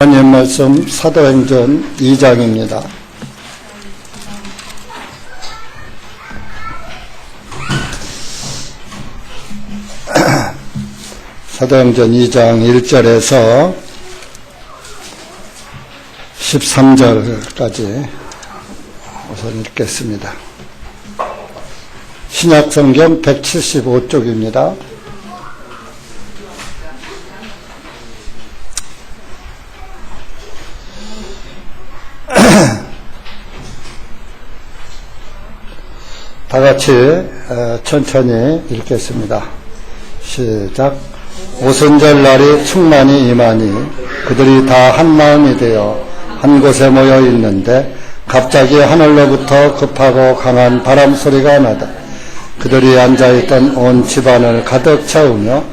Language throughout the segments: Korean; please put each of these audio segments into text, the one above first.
하나님 말씀 사도행전 2장입니다. 사도행전 2장 1절에서 13절까지 우선 읽겠습니다. 신약성경 175쪽입니다. 다 같이 천천히 읽겠습니다. 시작. 오순절 날이 충만히 임하니 그들이 다 한 마음이 되어 한 곳에 모여 있는데 갑자기 하늘로부터 급하고 강한 바람 소리가 나다. 그들이 앉아있던 온 집안을 가득 채우며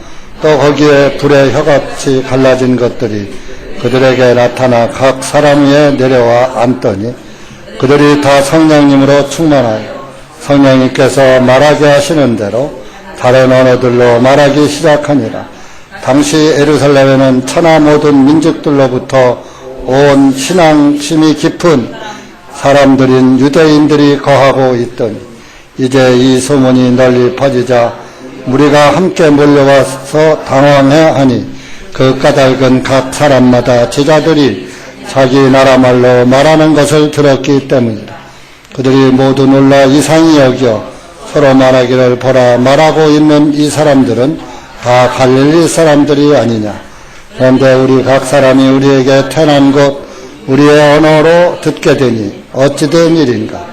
또 거기에 불의 혀같이 갈라진 것들이 그들에게 나타나 각 사람 위에 내려와 앉더니 그들이 다 성령님으로 충만하여 성령님께서 말하게 하시는 대로 다른 언어들로 말하기 시작하니라. 당시 예루살렘에는 천하 모든 민족들로부터 온 신앙심이 깊은 사람들인 유대인들이 거하고 있더니 이제 이 소문이 널리 퍼지자 무리가 함께 몰려와서 당황해하니 그 까닭은 각 사람마다 제자들이 자기 나라 말로 말하는 것을 들었기 때문이다. 그들이 모두 놀라 이상히 여겨 서로 말하기를 보라, 말하고 있는 이 사람들은 다 갈릴리 사람들이 아니냐. 그런데 우리 각 사람이 우리에게 태어난 것 우리의 언어로 듣게 되니 어찌 된 일인가.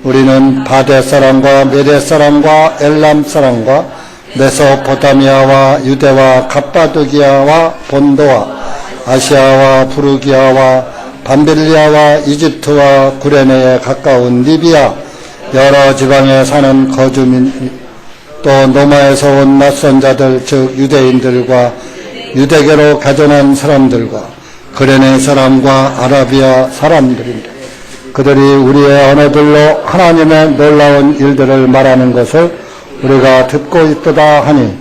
우리는 바데 사람과 메데 사람과 엘람 사람과 메소포타미아와 유대와 갑바도기아와 본도와 아시아와 부르기아와 밤빌리아와 이집트와 구레네에 가까운 리비아 여러 지방에 사는 거주민 또 로마에서 온 낯선 자들 즉 유대인들과 유대계로 가전한 사람들과 구레네 사람과 아라비아 사람들인데 그들이 우리의 언어들로 하나님의 놀라운 일들을 말하는 것을 우리가 듣고 있도다 하니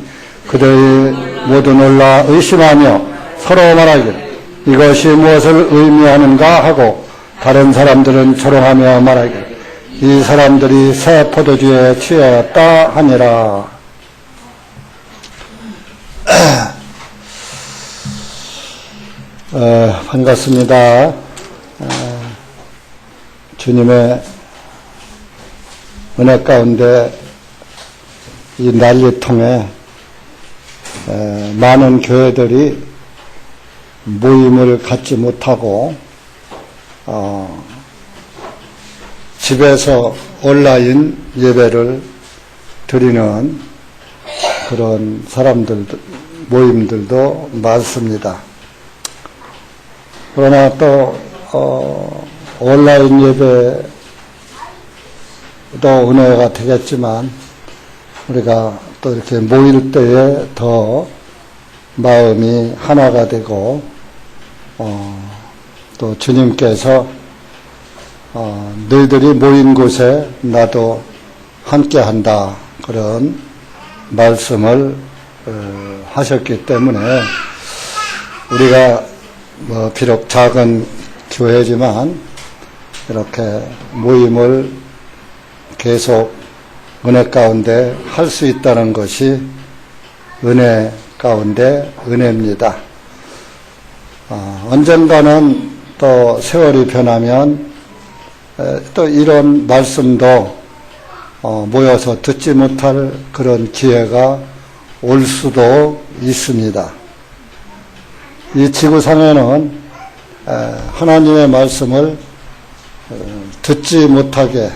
그들이 모두 놀라 의심하며 서로 말하기를 이것이 무엇을 의미하는가 하고 다른 사람들은 조롱하며 말하기를 이 사람들이 새 포도주에 취하였다 하니라. 반갑습니다. 주님의 은혜 가운데 이 난리통에 많은 교회들이 모임을 갖지 못하고 집에서 온라인 예배를 드리는 그런 모임들도 많습니다. 그러나 또 온라인 예배도 은혜가 되겠지만 우리가 또 이렇게 모일 때에 더 마음이 하나가 되고 또 주님께서 너희들이 모인 곳에 나도 함께한다 그런 말씀을 하셨기 때문에 우리가 비록 작은 교회지만 이렇게 모임을 계속 은혜 가운데 할 수 있다는 것이 은혜 가운데 은혜입니다. 언젠가는 또 세월이 변하면 또 이런 말씀도 모여서 듣지 못할 그런 기회가 올 수도 있습니다. 이 지구상에는 하나님의 말씀을 듣지 못하게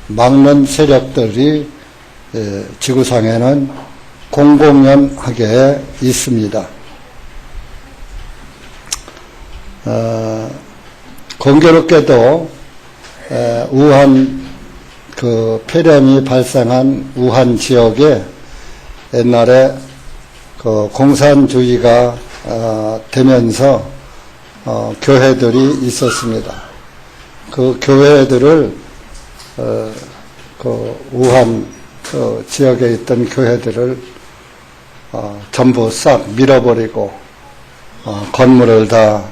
막는 세력들이 지구상에는 공공연하게 있습니다. 공교롭게도 우한 폐렴이 발생한 우한 지역에 옛날에 공산주의가 되면서 교회들이 있었습니다. 그 교회들을 우한 지역에 있던 교회들을 전부 싹 밀어버리고 건물을 다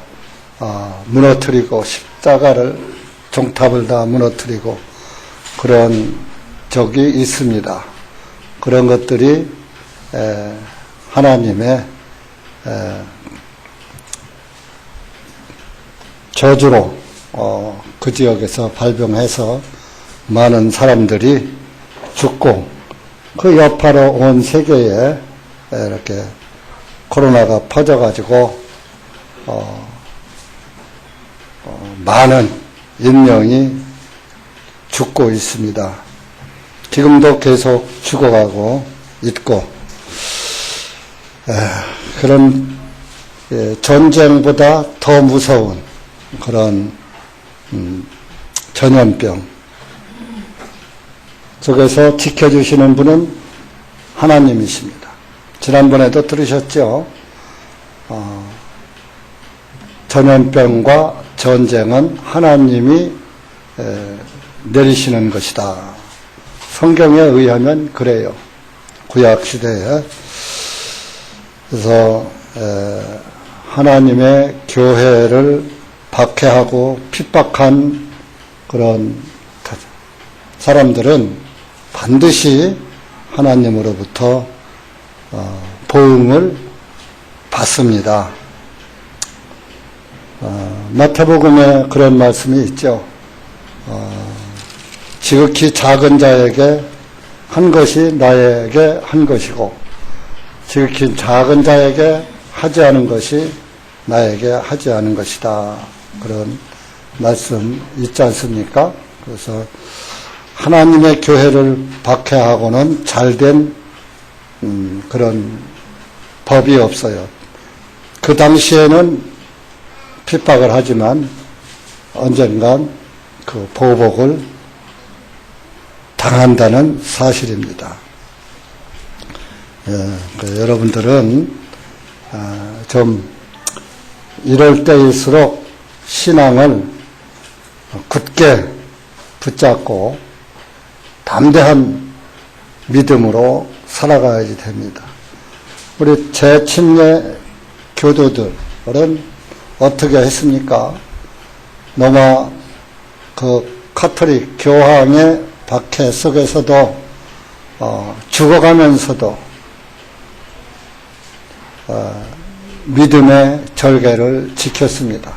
무너뜨리고 십자가를 종탑을 다 무너뜨리고 그런 적이 있습니다. 그런 것들이 하나님의 저주로 그 지역에서 발병해서 많은 사람들이 죽고 그 여파로 온 세계에 이렇게 코로나가 퍼져가지고 많은 인명이 죽고 있습니다. 지금도 계속 죽어가고 있고 그런 전쟁보다 더 무서운 그런 전염병 속에서 지켜주시는 분은 하나님이십니다. 지난번에도 들으셨죠? 전염병과 전쟁은 하나님이 내리시는 것이다. 성경에 의하면 그래요. 구약시대에. 그래서 하나님의 교회를 박해하고 핍박한 그런 사람들은 반드시 하나님으로부터 보응을 받습니다. 마태복음에 그런 말씀이 있죠. 지극히 작은 자에게 한 것이 나에게 한 것이고 지극히 작은 자에게 하지 않은 것이 나에게 하지 않은 것이다. 그런 말씀 있지 않습니까? 그래서 하나님의 교회를 박해하고는 잘된 그런 법이 없어요. 그 당시에는 핍박을 하지만 언젠간 그 보복을 당한다는 사실입니다. 여러분들은 좀 이럴 때일수록 신앙을 굳게 붙잡고 담대한 믿음으로 살아가야지 됩니다. 우리 재침례 교도들은 어떻게 했습니까? 로마 그 카톨릭 교황의 박해 속에서도 죽어가면서도 믿음의 절개를 지켰습니다.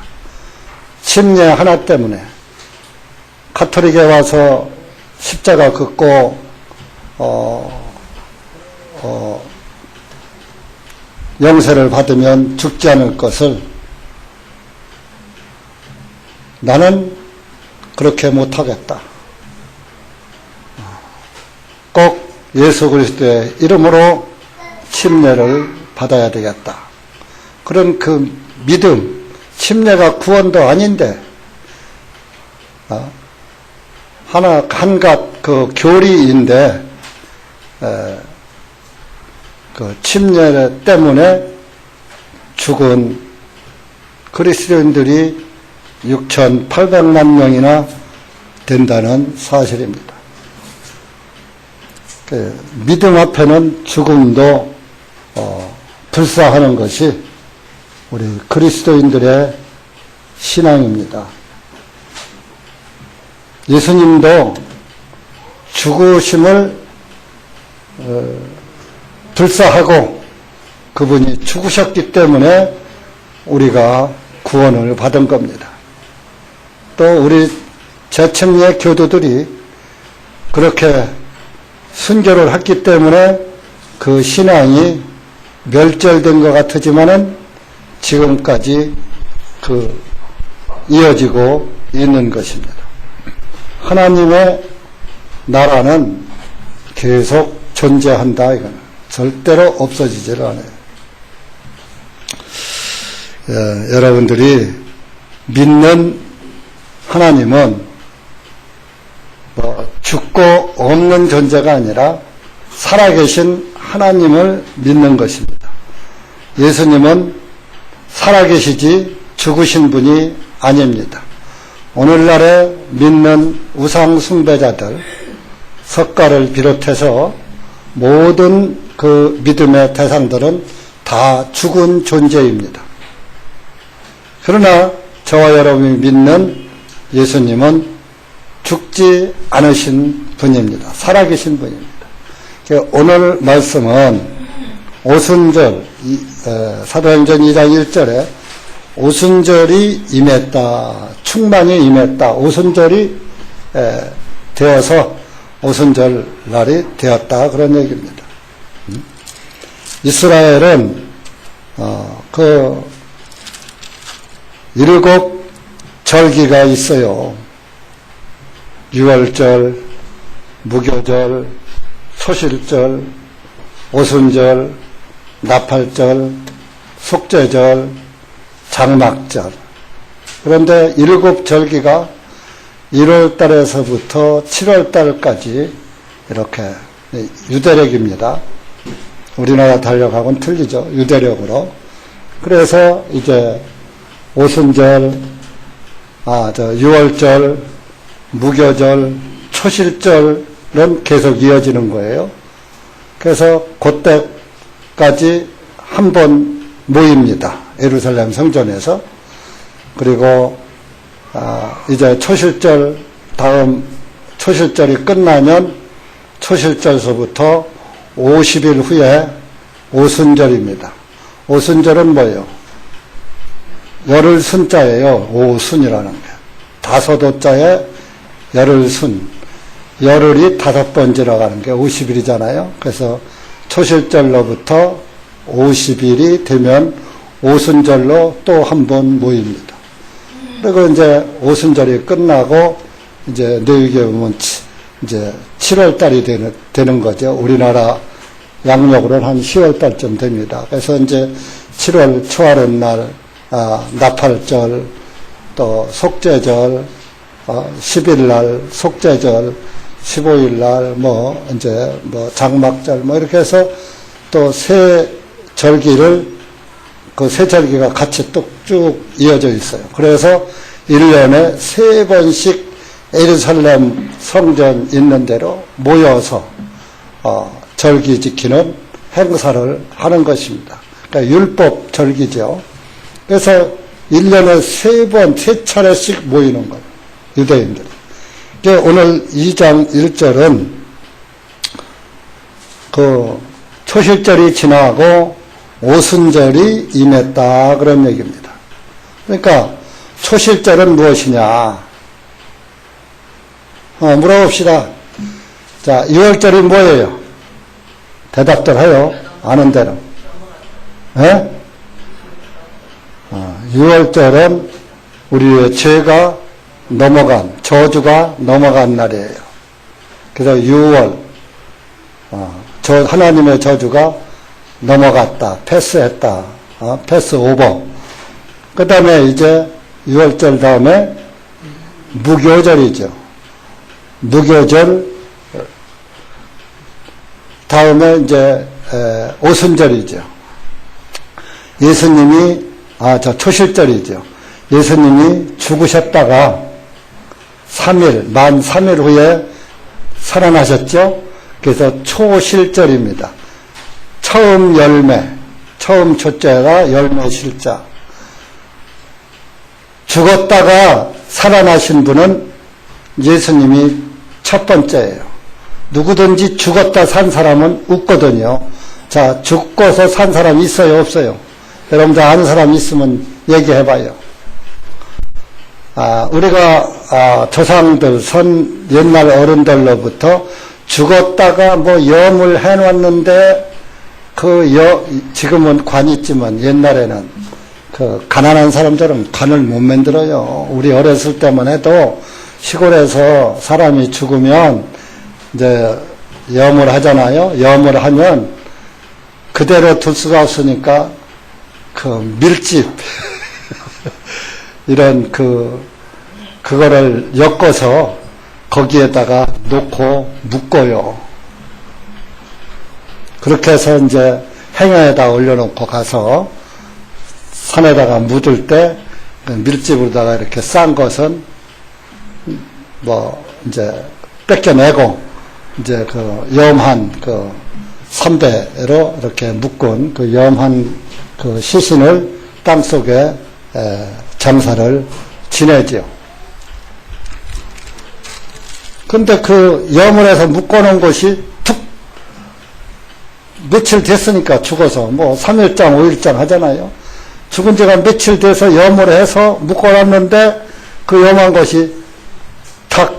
침례 하나 때문에 카톨릭에 와서 십자가 긋고 영세를 받으면 죽지 않을 것을 나는 그렇게 못하겠다. 꼭 예수 그리스도의 이름으로 침례를 받아야 되겠다. 그런 그 믿음, 침례가 구원도 아닌데 한갓 그 교리인데 그 침례 때문에 죽은 그리스도인들이 6,800만 명이나 된다는 사실입니다. 믿음 앞에는 죽음도 불사하는 것이 우리 그리스도인들의 신앙입니다. 예수님도 죽으심을 불사하고 그분이 죽으셨기 때문에 우리가 구원을 받은 겁니다. 또 우리 재침례 교도들이 그렇게 순교를 했기 때문에 그 신앙이 멸절된 것 같지만은 지금까지 이어지고 있는 것입니다. 하나님의 나라는 계속 존재한다. 이거는 절대로 없어지지를 않아요. 여러분들이 믿는 하나님은 죽고 없는 존재가 아니라 살아계신 하나님을 믿는 것입니다. 예수님은 살아계시지 죽으신 분이 아닙니다. 오늘날에 믿는 우상 숭배자들, 석가를 비롯해서 모든 그 믿음의 대상들은 다 죽은 존재입니다. 그러나 저와 여러분이 믿는 예수님은 죽지 않으신 분입니다. 살아계신 분입니다. 오늘 말씀은 오순절, 사도행전 2장 1절에 오순절이 임했다, 충만이 임했다, 오순절이 되어서 오순절 날이 되었다, 그런 얘기입니다. 이스라엘은 그 7 절기가 있어요. 유월절, 무교절, 초실절, 오순절, 나팔절, 속죄절, 장막절. 그런데 7 절기가 1월달에서부터 7월달까지 이렇게 유대력입니다. 우리나라 달력하고는 틀리죠. 유대력으로. 그래서 이제 오순절, 유월절, 무교절, 초실절은 계속 이어지는 거예요. 그래서 그때까지 한 번 모입니다. 예루살렘 성전에서. 그리고 이제 초실절, 다음 초실절이 끝나면 초실절서부터 50일 후에 오순절입니다. 오순절은 뭐예요? 열흘 순자예요. 오순이라는 게. 5호자에 열흘 순. 열흘이 5번 지나가는 게 50일이잖아요. 그래서 초실절로부터 50일이 되면 오순절로 또 한 번 모입니다. 그리고 이제 오순절이 끝나고 이제 내육에 보면 이제 7월달이 되는 거죠. 우리나라 양력으로는 한 10월달쯤 됩니다. 그래서 이제 7월 초하룻 날, 나팔절, 또 속죄절, 10일 날 속죄절, 15일 날 이제 장막절 이렇게 해서 또 세 절기를 그 세 절기가 같이 쭉 이어져 있어요. 그래서 1년에 3번씩 예루살렘 성전 있는 대로 모여서 절기 지키는 행사를 하는 것입니다. 그러니까 율법 절기죠. 그래서 1년에 3번, 3차례씩 모이는 거예요. 유대인들이. 오늘 2장 1절은 그 초실절이 지나고 오순절이 임했다, 그런 얘기입니다. 그러니까 초실절은 무엇이냐? 물어봅시다. 자, 6월절이 뭐예요? 대답들 해요. 아는 대로. 예? 6월절은 우리의 죄가 넘어간, 저주가 넘어간 날이에요. 그래서 6월, 하나님의 저주가 넘어갔다, 패스했다, 패스 오버. 그 다음에 이제 6월절 다음에 무교절이죠. 무교절 다음에 이제 오순절이죠. 예수님이 초실절이죠. 예수님이 죽으셨다가 3일, 만 3일 후에 살아나셨죠. 그래서 초실절입니다. 처음 열매, 처음 초자가 열매 실자. 죽었다가 살아나신 분은 예수님이 첫 번째예요. 누구든지 죽었다 산 사람은 웃거든요. 자, 죽고서 산 사람 있어요, 없어요? 여러분들 아는 사람 있으면 얘기해봐요. 우리가 조상들, 옛날 어른들로부터 죽었다가 염을 해놨는데 지금은 관 있지만 옛날에는 가난한 사람들은 관을 못 만들어요. 우리 어렸을 때만 해도 시골에서 사람이 죽으면 이제 염을 하잖아요. 염을 하면 그대로 둘 수가 없으니까 밀집 이런 그거를 엮어서 거기에다가 놓고 묶어요. 그렇게 해서 이제 행여에다 올려놓고 가서 산에다가 묻을 때 밀집으로다가 이렇게 싼 것은 이제 뺏겨내고 이제 염한 선배로 이렇게 묶은 염한 시신을 땅 속에 장사를 지내지요. 근데 그 여물에서 묶어놓은 것이 툭 며칠 됐으니까 죽어서 뭐 3일장 5일장 하잖아요. 죽은 지가 며칠 돼서 여물에 해서 묶어놨는데 그 염한 것이 탁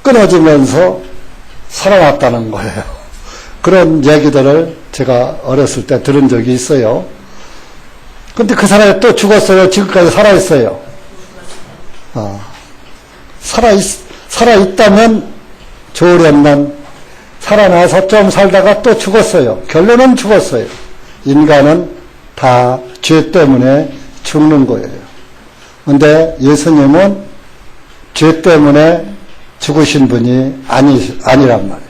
끊어지면서 살아났다는 거예요. 그런 얘기들을 제가 어렸을 때 들은 적이 있어요. 근데 그 사람이 또 죽었어요. 지금까지 살아있어요. 살아있다면 좋으련만 살아나서 좀 살다가 또 죽었어요. 결론은 죽었어요. 인간은 다 죄 때문에 죽는 거예요. 근데 예수님은 죄 때문에 죽으신 분이 아니란 말이에요.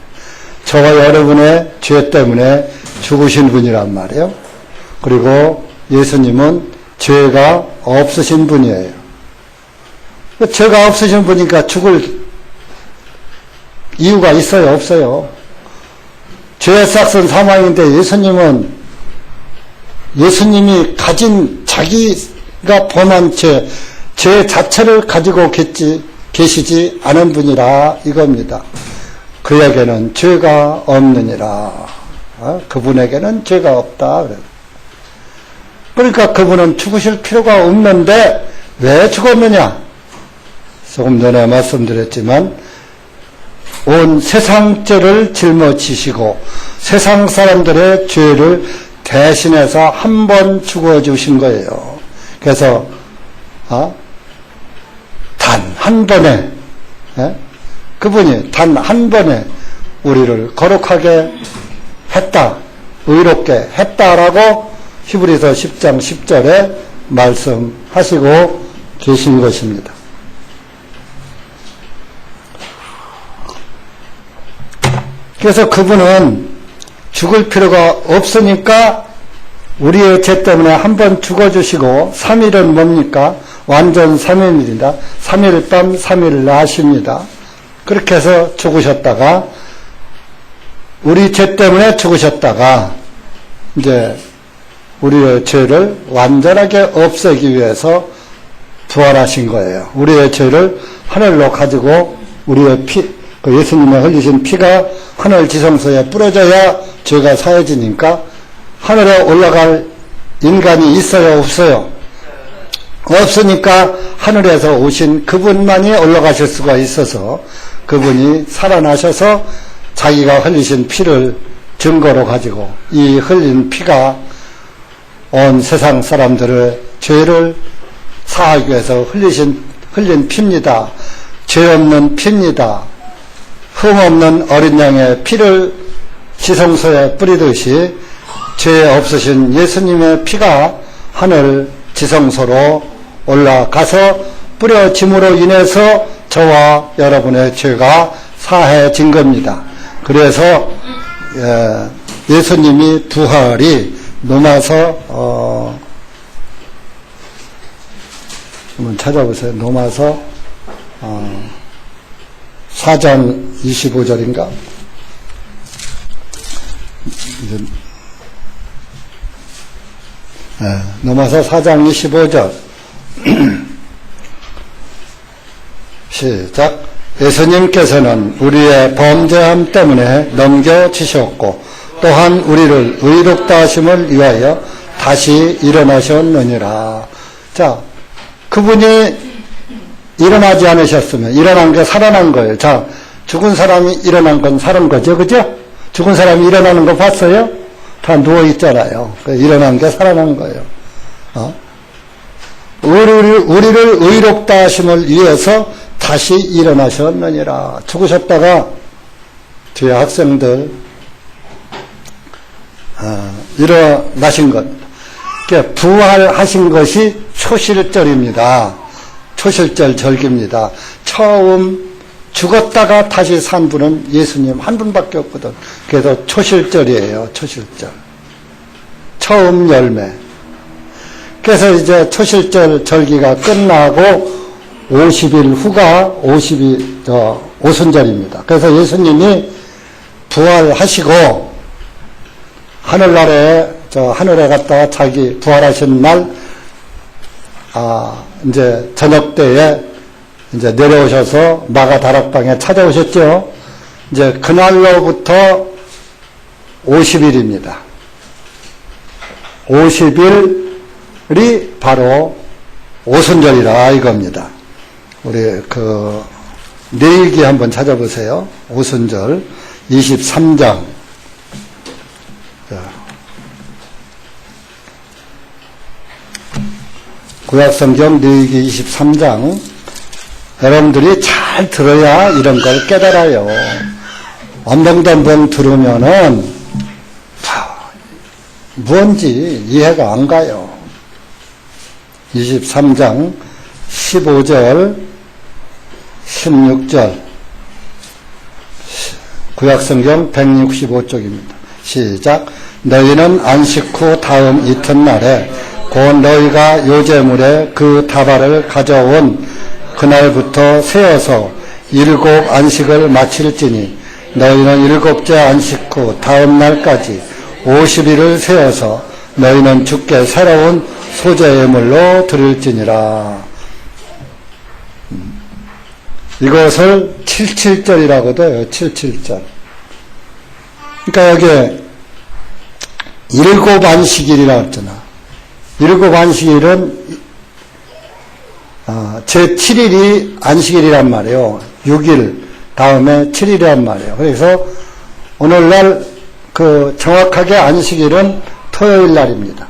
저와 여러분의 죄 때문에 죽으신 분이란 말이에요. 그리고 예수님은 죄가 없으신 분이에요. 죄가 없으신 분이니까 죽을 이유가 있어요? 없어요? 죄의 싹은 사망인데 예수님이 가진 자기가 범한 죄 자체를 가지고 계시지 않은 분이라 이겁니다. 그에게는 죄가 없느니라. 그분에게는 죄가 없다. 그러니까 그분은 죽으실 필요가 없는데 왜 죽었느냐? 조금 전에 말씀드렸지만 온 세상 죄를 짊어지시고 세상 사람들의 죄를 대신해서 한 번 죽어주신 거예요. 그래서 단 한 번에 그분이 단 한 번에 우리를 거룩하게 했다, 의롭게 했다라고 히브리서 10장 10절에 말씀하시고 계신 것입니다. 그래서 그분은 죽을 필요가 없으니까 우리의 죄 때문에 한 번 죽어주시고 3일은 뭡니까? 완전 3일입니다. 3일 밤 3일 나십니다. 그렇게 해서 죽으셨다가 우리 죄 때문에 죽으셨다가 이제 우리의 죄를 완전하게 없애기 위해서 부활하신 거예요. 우리의 죄를 하늘로 가지고 우리의 예수님의 흘리신 피가 하늘 지성소에 뿌려져야 죄가 사해지니까 하늘에 올라갈 인간이 있어요? 없어요? 없으니까 하늘에서 오신 그분만이 올라가실 수가 있어서 그분이 살아나셔서 자기가 흘리신 피를 증거로 가지고 이 흘린 피가 온 세상 사람들의 죄를 사하기 위해서 흘린 피입니다. 죄 없는 피입니다. 흠 없는 어린 양의 피를 지성소에 뿌리듯이 죄 없으신 예수님의 피가 하늘 지성소로 올라가서 뿌려짐으로 인해서 저와 여러분의 죄가 사해진 겁니다. 그래서 예수님이 부활이 로마서 한번 찾아보세요. 로마서 4장 25절인가? 로마서 4장 25절 시작. 예수님께서는 우리의 범죄함 때문에 넘겨지셨고 또한 우리를 의롭다 하심을 위하여 다시 일어나셨느니라. 자, 그분이 일어나지 않으셨으면 일어난 게 살아난 거예요. 자, 죽은 사람이 일어난 건 살은 거죠. 그죠? 죽은 사람이 일어나는 거 봤어요? 다 누워있잖아요. 일어난 게 살아난 거예요. 우리를 의롭다 하심을 위해서 다시 일어나셨느니라. 죽으셨다가 뒤에 학생들 일어나신 것. 그러니까 부활하신 것이 초실절입니다. 초실절 절기입니다. 처음 죽었다가 다시 산 분은 예수님 한 분밖에 없거든. 그래서 초실절이에요. 초실절. 처음 열매. 그래서 이제 초실절 절기가 끝나고 50일 후가 오순절입니다. 그래서 예수님이 부활하시고 하늘에 갔다가 자기 부활하신 날 이제 저녁 때에 이제 내려오셔서 마가 다락방에 찾아오셨죠. 이제 그날로부터 50일입니다. 50일이 바로 오순절이라 이겁니다. 우리 내일기 한번 찾아보세요. 오순절 23장. 구약성경 내일기 23장. 여러분들이 잘 들어야 이런 걸 깨달아요. 엄벙덤벙 들으면은 뭔지 이해가 안 가요. 23장 15절 16절 구약성경 165쪽입니다. 시작. 너희는 안식 후 다음 이튿날에 곧 너희가 요제물에 그 다발을 가져온 그날부터 세어서 7 안식을 마칠지니 너희는 7째 안식 후 다음 날까지 50일을 세어서 너희는 주께 새로운 소재예물로 드릴지니라. 이것을 77절이라고도 해요. 77절. 그러니까 여기 7 안식일이라고 했잖아. 7 안식일은 제7일이 안식일이란 말이에요. 6일 다음에 7일이란 말이에요. 그래서 오늘날 정확하게 안식일은 토요일 날입니다.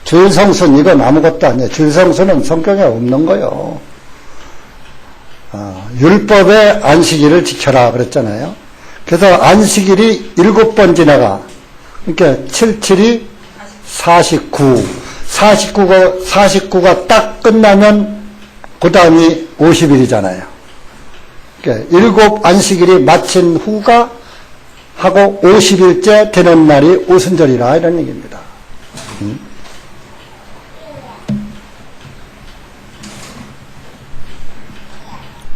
주일성수는 이건 아무것도 아니에요. 주일성수는 성경에 없는 거예요. 율법의 안식일을 지켜라 그랬잖아요. 그래서 안식일이 7번 지나가. 그러니까 7, 7이 49. 49가 딱 끝나면 그 다음이 50일이잖아요. 그러니까 7 안식일이 마친 후가 하고 50일째 되는 날이 오순절이라 이런 얘기입니다.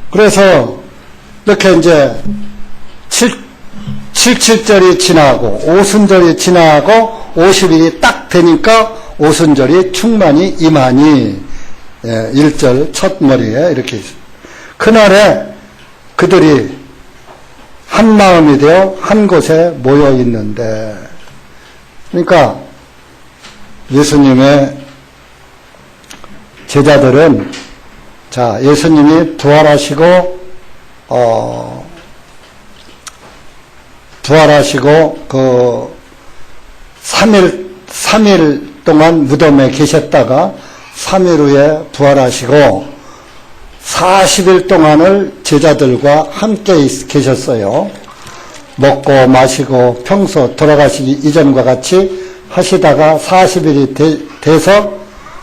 그래서 이렇게 이제 77절이 지나고 오순절이 지나고 50일이 딱 되니까 오순절이 충만히 임하니 1절 첫 머리에 이렇게 있습니다. 그날에 그들이 한 마음이 되어 한 곳에 모여 있는데, 그러니까 예수님의 제자들은 예수님이 부활하시고 그 3일 동안 무덤에 계셨다가 3일 후에 부활하시고 40일 동안을 제자들과 함께 계셨어요. 먹고 마시고 평소 돌아가시기 이전과 같이 하시다가 40일이 돼서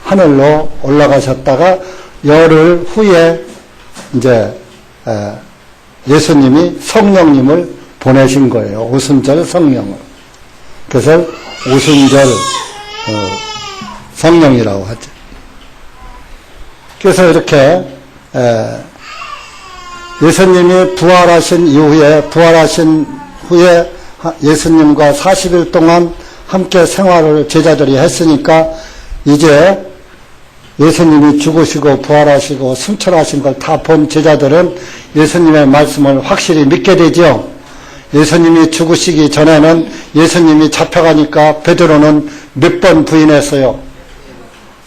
하늘로 올라가셨다가 열흘 후에 이제 예수님이 성령님을 보내신 거예요. 오순절 성령을. 그래서 오순절 성령이라고 하죠. 그래서 이렇게 예수님이 부활하신 후에 예수님과 40일 동안 함께 생활을 제자들이 했으니까 이제 예수님이 죽으시고 부활하시고 승천하신 걸 다 본 제자들은 예수님의 말씀을 확실히 믿게 되죠. 예수님이 죽으시기 전에는 예수님이 잡혀가니까 베드로는 몇 번 부인했어요.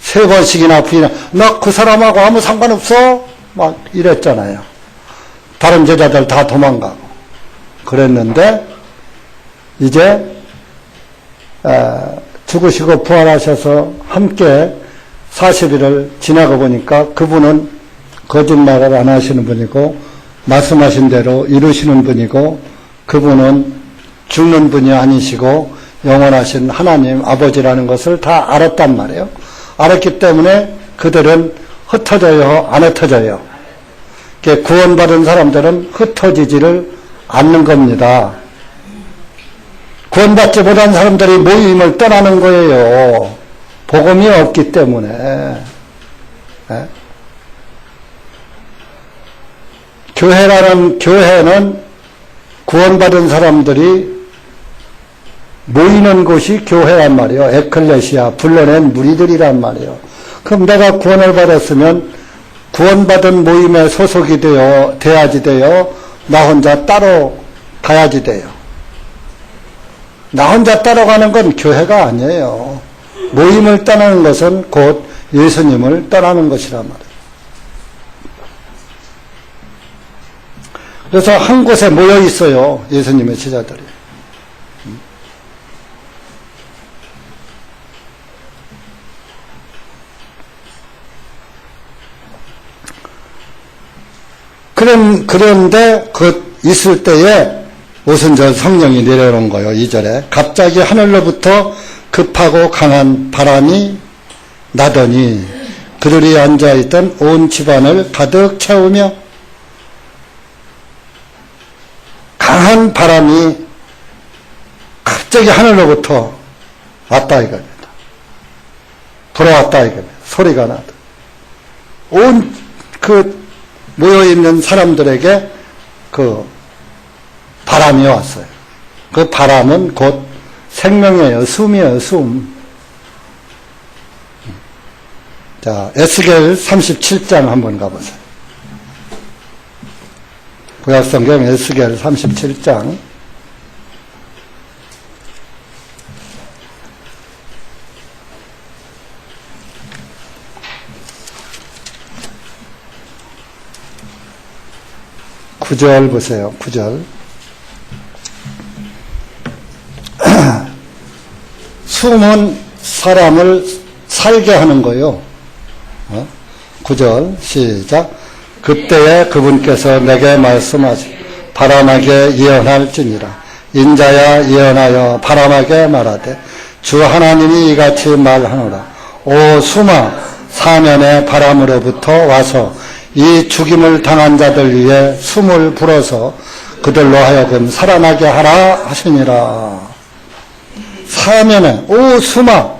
3번씩이나 나 그 사람하고 아무 상관없어? 막 이랬잖아요. 다른 제자들 다 도망가고 그랬는데 이제 죽으시고 부활하셔서 함께 40일을 지나고 보니까 그분은 거짓말을 안 하시는 분이고 말씀하신 대로 이루시는 분이고 그분은 죽는 분이 아니시고 영원하신 하나님 아버지라는 것을 다 알았단 말이에요. 알았기 때문에 그들은 흩어져요, 안 흩어져요? 구원받은 사람들은 흩어지지를 않는 겁니다. 구원받지 못한 사람들이 모임을 떠나는 거예요. 복음이 없기 때문에. 교회는 구원받은 사람들이 모이는 곳이 교회란 말이에요. 에클레시아, 불러낸 무리들이란 말이에요. 그럼 내가 구원을 받았으면 구원받은 모임에 소속이 돼야지 돼요. 나 혼자 따로 가야지 돼요. 나 혼자 따라가는 건 교회가 아니에요. 모임을 떠나는 것은 곧 예수님을 떠나는 것이란 말이에요. 그래서 한 곳에 모여 있어요. 예수님의 제자들이. 그런데 있을 때에 오순절 성령이 내려오는 거예요. 2절에 갑자기 하늘로부터 급하고 강한 바람이 나더니 그들이 앉아있던 온 집안을 가득 채우며 강한 바람이 갑자기 하늘로부터 왔다 이겁니다. 불어왔다 이겁니다. 소리가 나다. 온 모여있는 사람들에게 바람이 왔어요. 그 바람은 곧 생명이에요. 숨이에요. 숨. 자, 에스겔 37장 한번 가보세요. 구약성경 에스겔 37장 9절 보세요. 9절. 숨은 사람을 살게 하는 거예요. 9절 시작. 그때에 그분께서 내게 말씀하시 바람에게 예언할지니라. 인자야 예언하여 바람에게 말하되 주 하나님이 이같이 말하노라. 오 숨아 사면의 바람으로부터 와서 이 죽임을 당한 자들 위에 숨을 불어서 그들로 하여금 살아나게 하라 하시니라. 사면에 오 숨아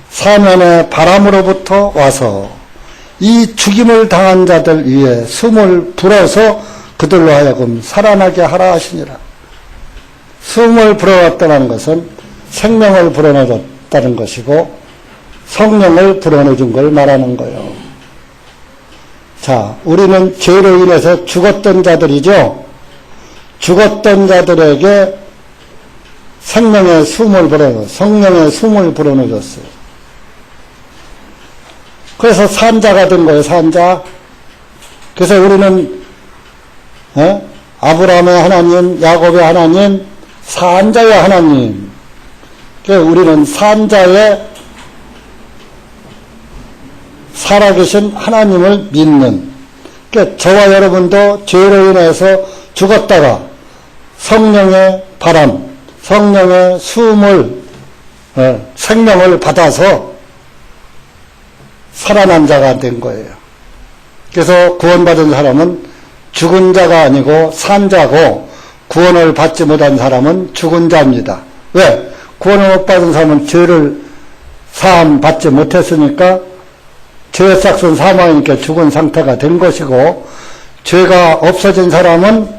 사면의 바람으로부터 와서 이 죽임을 당한 자들 위에 숨을 불어서 그들로 하여금 살아나게 하라 하시니라. 숨을 불어왔다는 것은 생명을 불어넣었다는 것이고 성령을 불어넣어준 걸 말하는 거예요. 자, 우리는 죄로 인해서 죽었던 자들이죠. 죽었던 자들에게 생명의 숨을 불어넣어, 성령의 숨을 불어넣어줬어요. 그래서 산자가 된 거예요, 산자. 그래서 우리는, 아브라함의 하나님, 야곱의 하나님, 산자의 하나님. 그래서 우리는 산자의 살아계신 하나님을 믿는. 그러니까 저와 여러분도 죄로 인해서 죽었다가 성령의 바람, 성령의 숨을, 생명을 받아서 살아난 자가 된 거예요. 그래서 구원받은 사람은 죽은 자가 아니고 산 자고 구원을 받지 못한 사람은 죽은 자입니다. 왜? 구원을 못 받은 사람은 죄를 사함 받지 못했으니까 죄의 싹은 사망이니까 죽은 상태가 된 것이고 죄가 없어진 사람은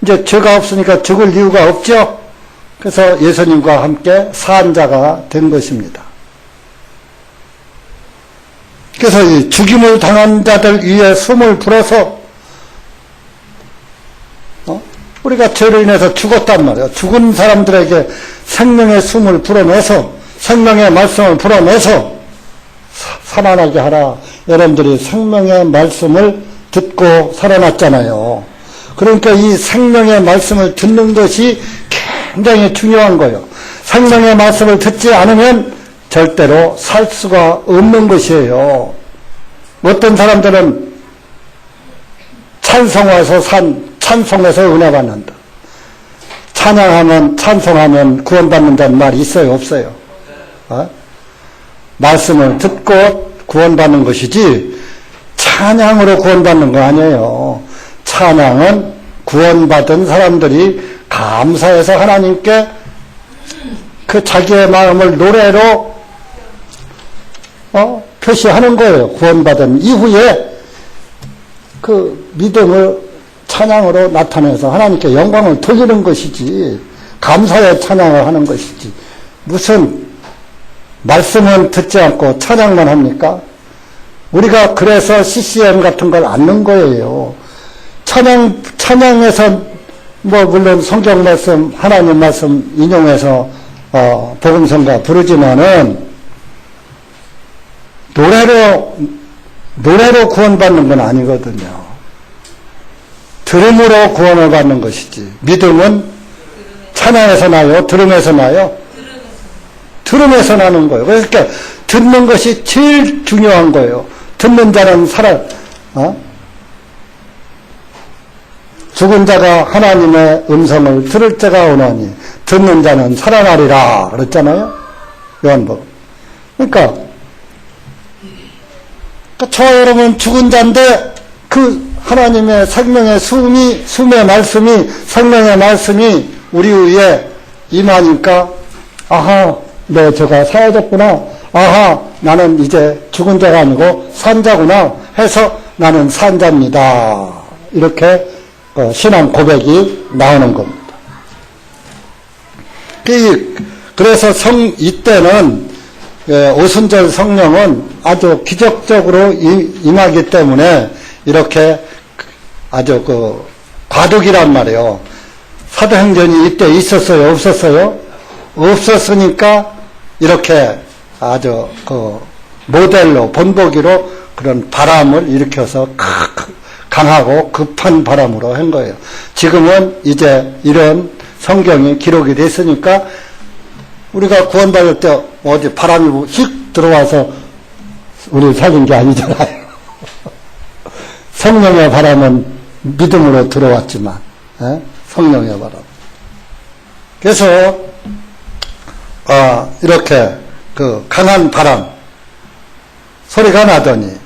이제 죄가 없으니까 죽을 이유가 없죠. 그래서 예수님과 함께 산 자가 된 것입니다. 그래서 이 죽임을 당한 자들 위에 숨을 불어서 우리가 죄로 인해서 죽었단 말이에요. 죽은 사람들에게 생명의 숨을 불어넣어서 생명의 말씀을 불어넣어서 살아나게 하라. 여러분들이 생명의 말씀을 듣고 살아났잖아요. 그러니까 이 생명의 말씀을 듣는 것이 굉장히 중요한 거예요. 생명의 말씀을 듣지 않으면 절대로 살 수가 없는 것이에요. 어떤 사람들은 찬송해서 은혜 받는다. 찬양하면, 찬송하면 구원받는다는 말이 있어요, 없어요? 말씀을 듣고 구원받는 것이지 찬양으로 구원받는 거 아니에요. 찬양은 구원받은 사람들이 감사해서 하나님께 그 자기의 마음을 노래로 표시하는 거예요. 구원받은 이후에 그 믿음을 찬양으로 나타내서 하나님께 영광을 돌리는 것이지 감사의 찬양을 하는 것이지 무슨 말씀은 듣지 않고 찬양만 합니까? 우리가 그래서 CCM 같은 걸 안 넣은 거예요. 찬양에서 뭐 물론 성경 말씀, 하나님 말씀 인용해서 복음성가 부르지만은 노래로 구원받는 건 아니거든요. 들음으로 구원을 받는 것이지. 믿음은 찬양에서 나요? 들음에서 나요? 들음에서 나는 거예요. 그러니까 듣는 것이 제일 중요한 거예요. 듣는 자는 죽은 자가 하나님의 음성을 들을 때가 오나니 듣는 자는 살아나리라 그랬잖아요. 요한복음. 그러니까 저 여러분 죽은 자인데 그 하나님의 생명의 숨의 말씀이, 생명의 말씀이 우리 위에 임하니까 아하, 네, 제가 사라졌구나. 아하, 나는 이제 죽은 자가 아니고 산자구나 해서 나는 산자입니다. 이렇게 신앙 고백이 나오는 겁니다. 그래서 이때는 오순절 성령은 아주 기적적으로 임하기 때문에 이렇게 아주 과도기란 말이에요. 사도행전이 이때 있었어요? 없었어요? 없었으니까 이렇게 아주 모델로, 본보기로 그런 바람을 일으켜서 강하고 급한 바람으로 한 거예요. 지금은 이제 이런 성경이 기록이 됐으니까 우리가 구원받을 때 어디 바람이 휙 들어와서 우리를 살린 게 아니잖아요. 성령의 바람은 믿음으로 들어왔지만, 성령의 바람. 그래서 이렇게 그 강한 바람 소리가 나더니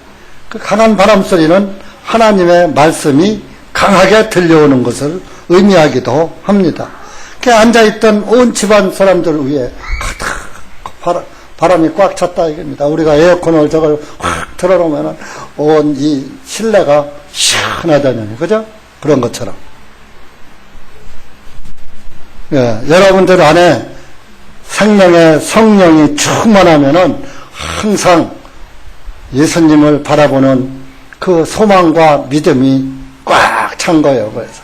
그 강한 바람 소리는 하나님의 말씀이 강하게 들려오는 것을 의미하기도 합니다. 앉아있던 온 집안 사람들 위에 바람이 꽉 찼다 이겁니다. 우리가 에어컨을 저걸 확 틀어놓으면 온 이 실내가 시원하다는, 그죠? 그런 것처럼. 예, 여러분들 안에 생명의 성령이 충만하면은 항상 예수님을 바라보는 그 소망과 믿음이 꽉 찬 거예요. 그래서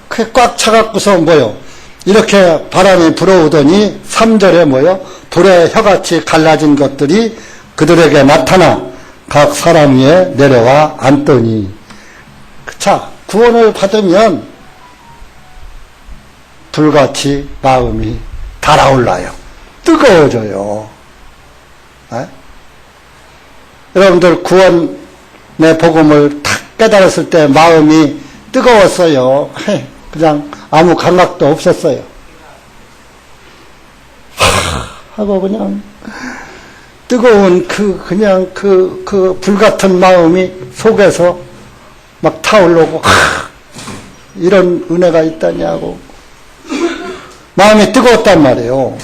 그게 꽉 차갖고서 뭐요? 이렇게 바람이 불어오더니 3절에 뭐요? 불의 혀같이 갈라진 것들이 그들에게 나타나 각 사람 위에 내려와 앉더니. 자, 구원을 받으면 불같이 마음이 달아올라요. 뜨거워져요. 여러분들 구원의 복음을 탁 깨달았을 때 마음이 뜨거웠어요. 그냥 아무 감각도 없었어요. 하고 그냥 뜨거운 그냥 그 불같은 마음이 속에서 막 타올르고 이런 은혜가 있다냐고 마음이 뜨거웠단 말이에요.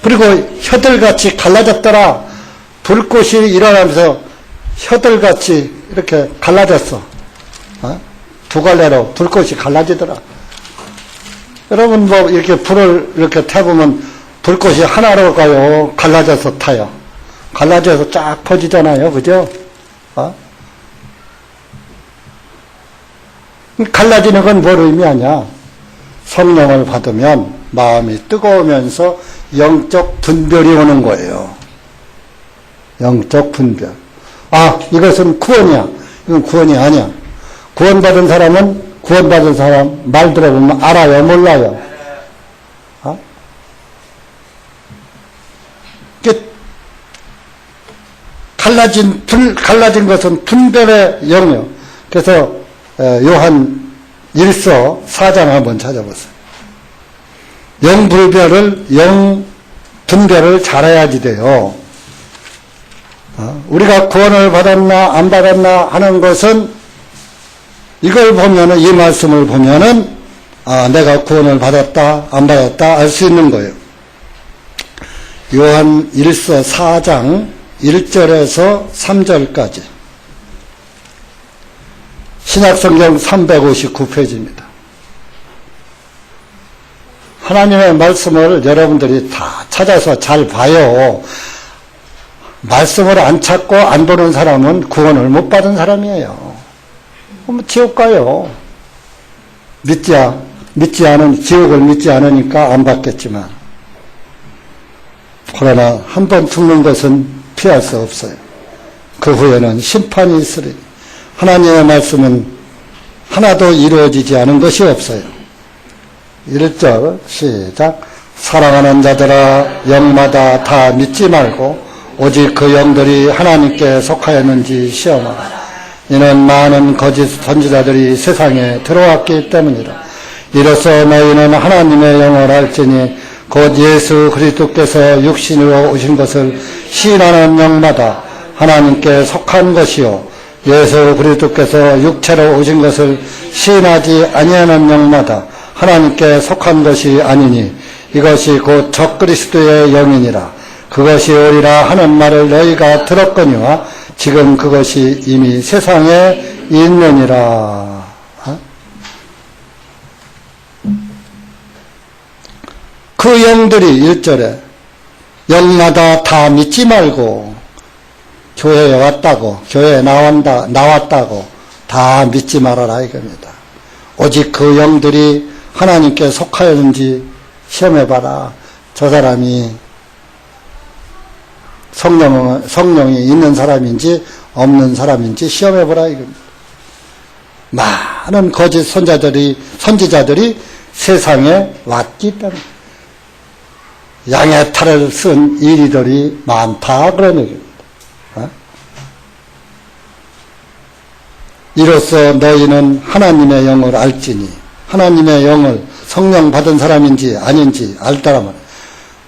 그리고 혀들같이 갈라졌더라. 불꽃이 일어나면서 혀들같이 이렇게 갈라졌어. 두 갈래로 불꽃이 갈라지더라. 여러분 뭐 이렇게 불을 이렇게 태우면 불꽃이 하나로 가요? 갈라져서 타요? 갈라져서 쫙 퍼지잖아요. 그죠? 갈라지는 건 뭘 의미하냐? 성령을 받으면 마음이 뜨거우면서 영적 분별이 오는 거예요. 영적 분별. 이것은 구원이야. 이건 구원이 아니야. 구원받은 사람은 구원받은 사람 말 들어보면 알아요? 몰라요? 갈라진 것은 분별의 영이요. 그래서 요한 1서 4장 한번 찾아보세요. 영 분별을 잘해야지 돼요. 우리가 구원을 받았나 안 받았나 하는 것은 이걸 보면은, 이 말씀을 보면은 내가 구원을 받았다 안 받았다 알 수 있는 거예요. 요한 1서 4장 1절에서 3절까지 신약성경 359페이지입니다. 하나님의 말씀을 여러분들이 다 찾아서 잘 봐요. 말씀을 안 찾고 안 보는 사람은 구원을 못 받은 사람이에요. 그럼 지옥 가요. 지옥을 믿지 않으니까 안 받겠지만. 그러나 한 번 죽는 것은 피할 수 없어요. 그 후에는 심판이 있으리니 하나님의 말씀은 하나도 이루어지지 않은 것이 없어요. 1절 시작. 사랑하는 자들아 영마다 다 믿지 말고 오직 그 영들이 하나님께 속하였는지 시험하라. 이는 많은 거짓 선지자들이 세상에 들어왔기 때문이다. 이로써 너희는 하나님의 영을 알지니 곧 예수 그리스도께서 육신으로 오신 것을 시인하는 영마다 하나님께 속한 것이요 예수 그리스도께서 육체로 오신 것을 시인하지 아니하는 영마다 하나님께 속한 것이 아니니 이것이 곧 적그리스도의 영이니라. 그것이 오리라 하는 말을 너희가 들었거니와 지금 그것이 이미 세상에 있느니라. 그 영들이 1절에 영마다 다 믿지 말고 교회에 왔다고 교회에 나왔다고 다 믿지 말아라 이겁니다. 오직 그 영들이 하나님께 속하였는지 시험해봐라. 저 사람이 성령이 있는 사람인지 없는 사람인지 시험해보라 이겁니다. 많은 거짓 선지자들이 세상에 왔기 때문에 양의 탈을 쓴 이리들이 많다 그런 얘기입니다. 이로써 너희는 하나님의 영을 알지니 하나님의 영을 성령 받은 사람인지 아닌지 알다라면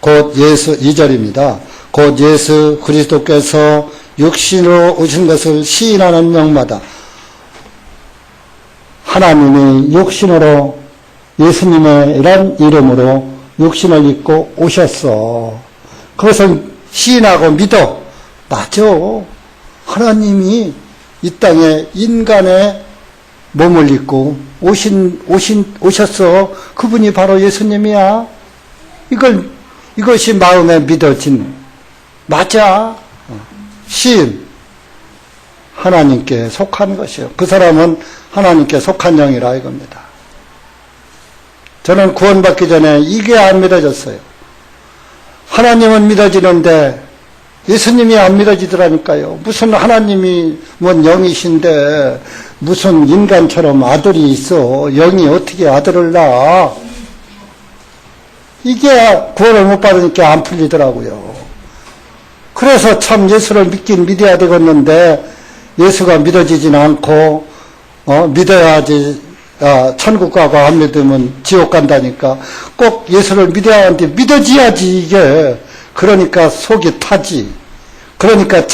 곧 예수 2절입니다. 곧 예수 그리스도께서 육신으로 오신 것을 시인하는 영마다 하나님이 육신으로 예수님의 이런 이름으로 육신을 입고 오셨어. 그것을 시인하고 믿어. 맞아. 하나님이 이 땅에 인간의 몸을 입고 오셨어. 그분이 바로 예수님이야. 이것이 마음에 믿어진, 맞아. 시인. 하나님께 속한 것이요. 그 사람은 하나님께 속한 영이라 이겁니다. 저는 구원받기 전에 이게 안 믿어졌어요. 하나님은 믿어지는데 예수님이 안 믿어지더라니까요. 무슨 하나님이 뭔 영이신데 무슨 인간처럼 아들이 있어. 영이 어떻게 아들을 낳아. 이게 구원을 못 받으니까 안 풀리더라고요. 그래서 참 예수를 믿긴 믿어야 되겠는데 예수가 믿어지진 않고 믿어야지 천국 가고 안 믿으면 지옥 간다니까 꼭 예수를 믿어야 하는데 믿어지야지 이게. 그러니까 속이 타지. 그러니까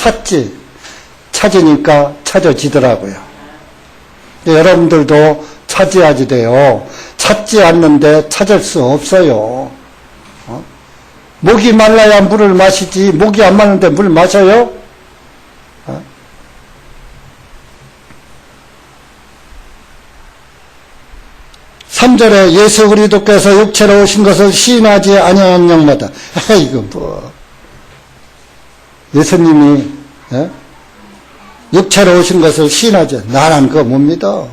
찾으니까 찾아지더라고요. 여러분들도 찾아야지 돼요. 찾지 않는데 찾을 수 없어요. 목이 말라야 물을 마시지 목이 안 마는데 물 마셔요? 3절에 예수 그리스도께서 육체로 오신 것을 시인하지 아니하는 영마다. 이거 뭐 예수님이 육체로 오신 것을 시인하지. 나는 그거 못 믿어.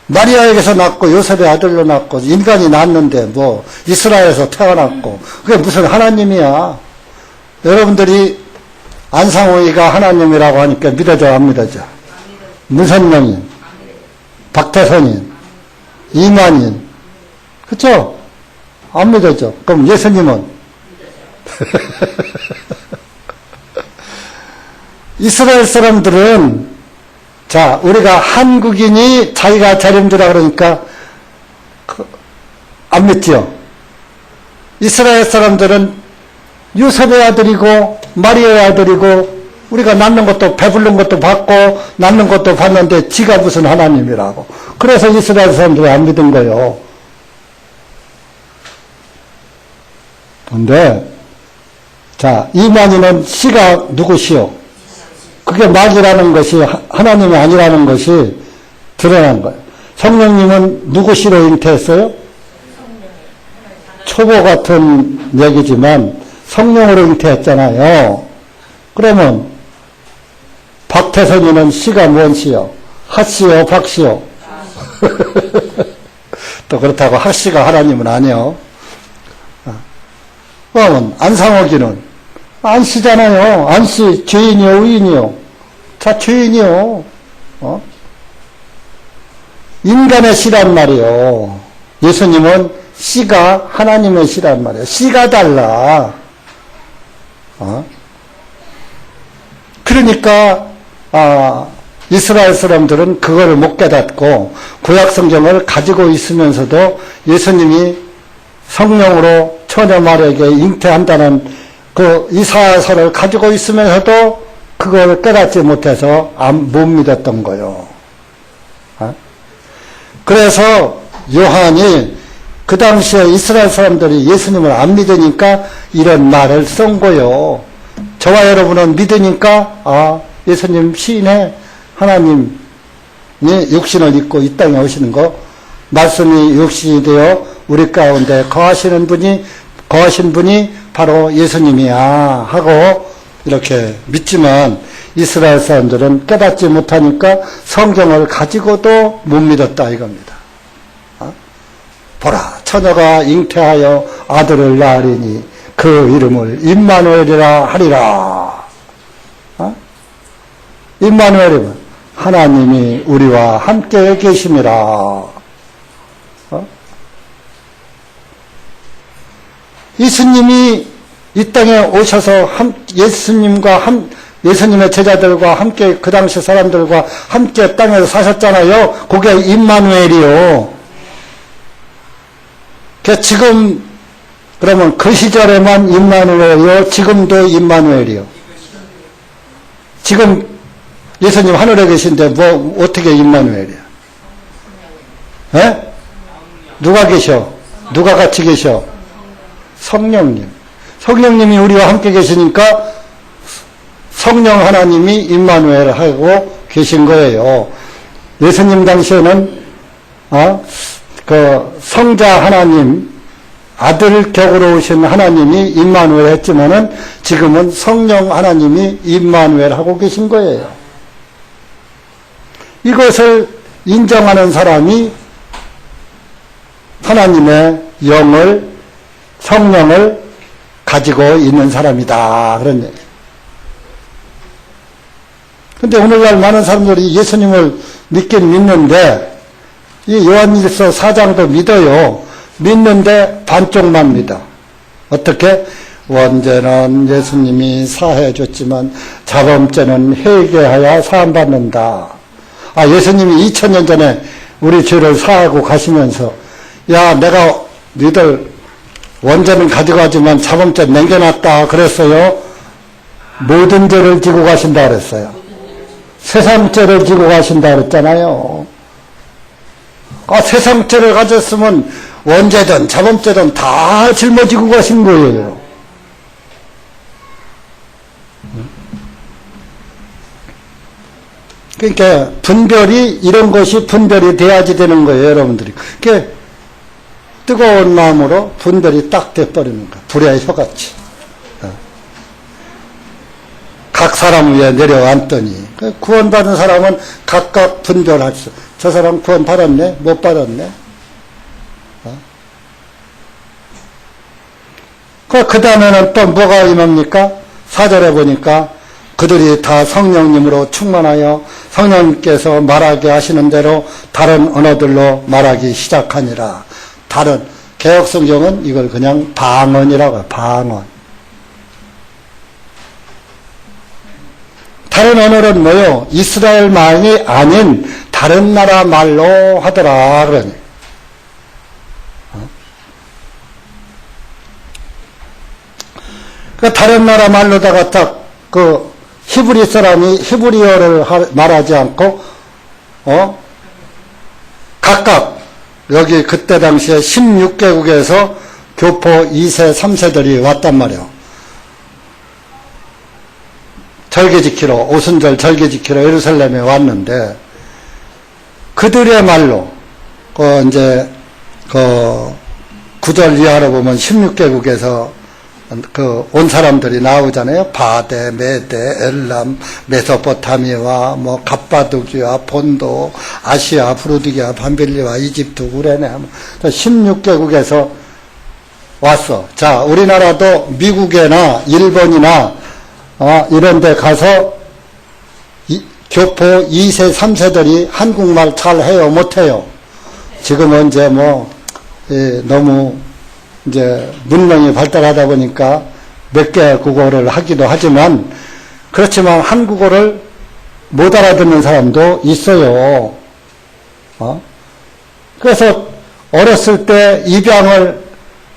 마리아에게서 낳고 요셉의 아들로 낳고 인간이 낳았는데 뭐 이스라엘에서 태어났고 그게 무슨 하나님이야. 여러분들이 안상호이가 하나님이라고 하니까 믿어져 안 믿어져? 문선명인, 박태선인, 이만인, 그쵸? 안 믿어져. 그럼 예수님은? 이스라엘 사람들은 자, 우리가 한국인이 자기가 자림주라 그러니까 안 믿지요. 이스라엘 사람들은 요셉의 아들이고 마리아의 아들이고 우리가 낳는 것도 배부른 것도 받고 낳는 것도 받는데 지가 무슨 하나님이라고. 그래서 이스라엘 사람들이 안 믿은 거예요. 그런데 자, 이만희는 씨가 누구시오? 그게 마귀라는 것이 하나님이 아니라는 것이 드러난 거예요. 성령님은 누구 씨로 잉태했어요? 초보 같은 얘기지만 성령으로 잉태했잖아요. 그러면 박태선이는 씨가 뭔 씨요? 핫씨요, 박씨요? 또 그렇다고 핫씨가 하나님은 아니요. 그러면 안상옥이는 안씨잖아요. 안씨 죄인이요, 의인이요? 자, 죄인이요. 인간의 씨란 말이요. 예수님은 씨가 하나님의 씨란 말이에요. 씨가 달라. 그러니까 이스라엘 사람들은 그걸 못 깨닫고 구약 성경을 가지고 있으면서도 예수님이 성령으로 처녀 마리아에게 잉태한다는 그 이사야서를 가지고 있으면서도 그걸 깨닫지 못해서 못 믿었던 거예요. 그래서 요한이 그 당시에 이스라엘 사람들이 예수님을 안 믿으니까 이런 말을 쓴 거요. 저와 여러분은 믿으니까 예수님 시인해 하나님이 육신을 입고 이 땅에 오시는 거 말씀이 육신이 되어 우리 가운데 거하신 분이 바로 예수님이야 하고 이렇게 믿지만 이스라엘 사람들은 깨닫지 못하니까 성경을 가지고도 못 믿었다 이겁니다. 보라 처녀가 잉태하여 아들을 낳으리니 그 이름을 임마누엘이라 하리라. 임마누엘이면 하나님이 우리와 함께 계심이라. 예수님이 이 땅에 오셔서 예수님의 제자들과 함께 그 당시 사람들과 함께 땅에서 사셨잖아요. 그게 임마누엘이요. 지금 그러면 그 시절에만 임마누엘이요. 지금도 임마누엘이요. 지금 예수님 하늘에 계신데 뭐 어떻게 임마누엘이야? 에? 누가 계셔? 누가 같이 계셔? 성령님. 성령님이 우리와 함께 계시니까 성령 하나님이 임마누엘 하고 계신 거예요. 예수님 당시에는 그 성자 하나님 아들 격으로 오신 하나님이 임마누엘 했지만은 지금은 성령 하나님이 임마누엘 하고 계신 거예요. 이것을 인정하는 사람이 하나님의 영을 성령을 가지고 있는 사람이다 그런 얘기. 근데 오늘날 많은 사람들이 예수님을 믿긴 믿는데 이 요한일서 4장도 믿어요. 믿는데 반쪽만 믿어. 어떻게? 원죄는 예수님이 사해 줬지만 자범죄는 회개하여 사함받는다. 예수님이 2000년 전에 우리 죄를 사하고 가시면서 야 내가 너희들 원죄는 가져가지만 자범죄 남겨놨다 그랬어요. 모든 죄를 지고 가신다 그랬어요. 세상죄를 지고 가신다 그랬잖아요. 세상죄를 가졌으면 원죄든 자범죄든 다 짊어지고 가신 거예요. 그러니까 분별이 이런 것이 분별이 돼야지 되는 거예요, 여러분들이. 그러니까 뜨거운 마음으로 분별이 딱 돼버리는 거야. 불의 혀같이. 각 사람 위에 내려앉더니 구원받은 사람은 각각 분별할 수. 저 사람 구원 받았네? 못 받았네? 그 다음에는 또 뭐가 임합니까? 4절에 보니까 그들이 다 성령님으로 충만하여 성령님께서 말하게 하시는 대로 다른 언어들로 말하기 시작하니라. 다른 개혁성경은 이걸 그냥 방언이라고 해요. 방언. 다른 언어는 뭐요? 이스라엘 말이 아닌 다른 나라 말로 하더라 그러니. 그 다른 나라 말로다가 딱 그 히브리 사람이 히브리어를 말하지 않고 각각 여기 그때 당시에 16개국에서 교포 2세 3세들이 왔단 말이에요. 절개 지키러 오순절 절개 지키러 예루살렘에 왔는데 그들의 말로 이제 9절 이하로 보면 16개국에서 온 사람들이 나오잖아요. 바데, 메데, 엘람, 메소포타미아와 갑바도기와 본도, 아시아, 부르디기아, 밤빌리와 이집트, 우레네 16개국에서 왔어. 자, 우리나라도 미국이나 일본이나 이런 데 가서 교포 2세, 3세들이 한국말 잘 해요, 못해요? 지금은 이제 너무 이제 문명이 발달하다 보니까 몇 개 국어를 하기도 하지만, 그렇지만 한국어를 못 알아듣는 사람도 있어요. 그래서 어렸을 때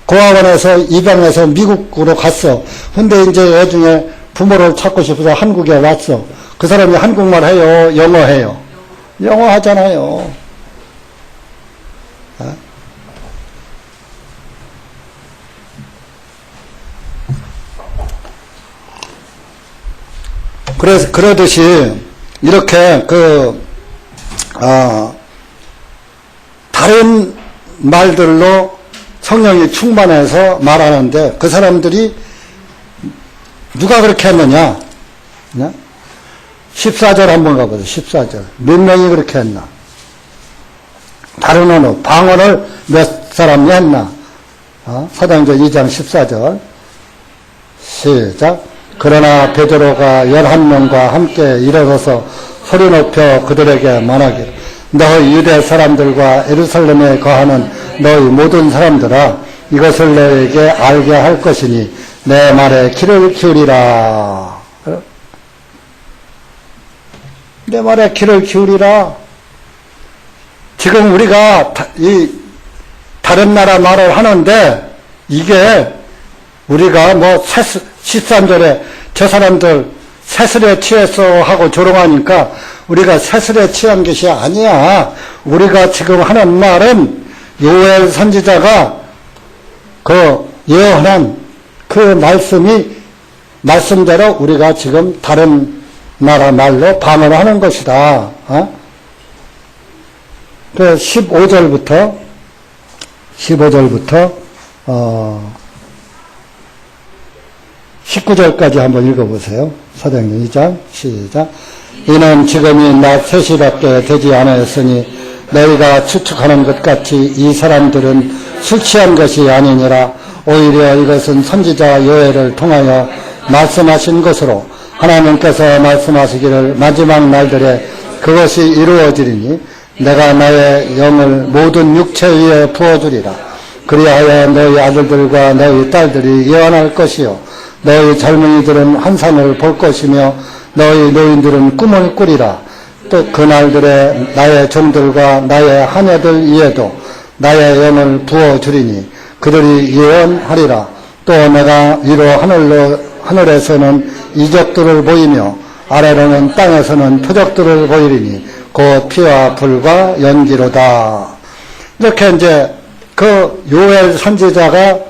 고아원에서 입양해서 미국으로 갔어. 근데 이제 나중에 부모를 찾고 싶어서 한국에 왔어. 그 사람이 한국말 해요, 영어 해요? 영어 하잖아요. 그래서 그러듯이 이렇게 다른 말들로 성령이 충만해서 말하는데, 그 사람들이 누가 그렇게 했느냐? 14절 한번 가보세요. 14절. 몇 명이 그렇게 했나? 다른 언어, 방언을 몇 사람이 했나? 사도행전 2장 14절. 시작. 그러나 베드로가 11명과 함께 일어서서 소리 높여 그들에게 말하기를, 너희 유대 사람들과 예루살렘에 거하는 너희 모든 사람들아, 이것을 너에게 알게 할 것이니 내 말에 귀를 기울이라. 내 말에 귀를 기울이라. 지금 우리가 다른 나라 말을 하는데, 이게 우리가 13절에 저 사람들 새슬에 취해서 하고 조롱하니까 우리가 새슬에 취한 것이 아니야. 우리가 지금 하는 말은 요엘 선지자가 예언한 그 말씀대로 우리가 지금 다른 나라 말로 방언을 하는 것이다. 그 15절부터 19절까지 한번 읽어보세요. 사도행전 2장 시작. 이는 지금이 낮 3시밖에 되지 않았으니 너희가 추측하는 것 같이 이 사람들은 술 취한 것이 아니니라. 오히려 이것은 선지자 요엘을 통하여 말씀하신 것으로 하나님께서 말씀하시기를 마지막 날들에 그것이 이루어지리니 내가 나의 영을 모든 육체 위에 부어주리라. 그리하여 너희 아들들과 너희 딸들이 예언할 것이요 너희 젊은이들은 환상을 볼 것이며 너희 노인들은 꿈을 꾸리라. 또 그날들에 나의 종들과 나의 하녀들 위에도 나의 영을 부어주리니 그들이 예언하리라. 또 내가 위로 하늘에서는 이적들을 보이며 아래로는 땅에서는 표적들을 보이리니 곧 피와 불과 연기로다. 이렇게 이제 그 요엘 선지자가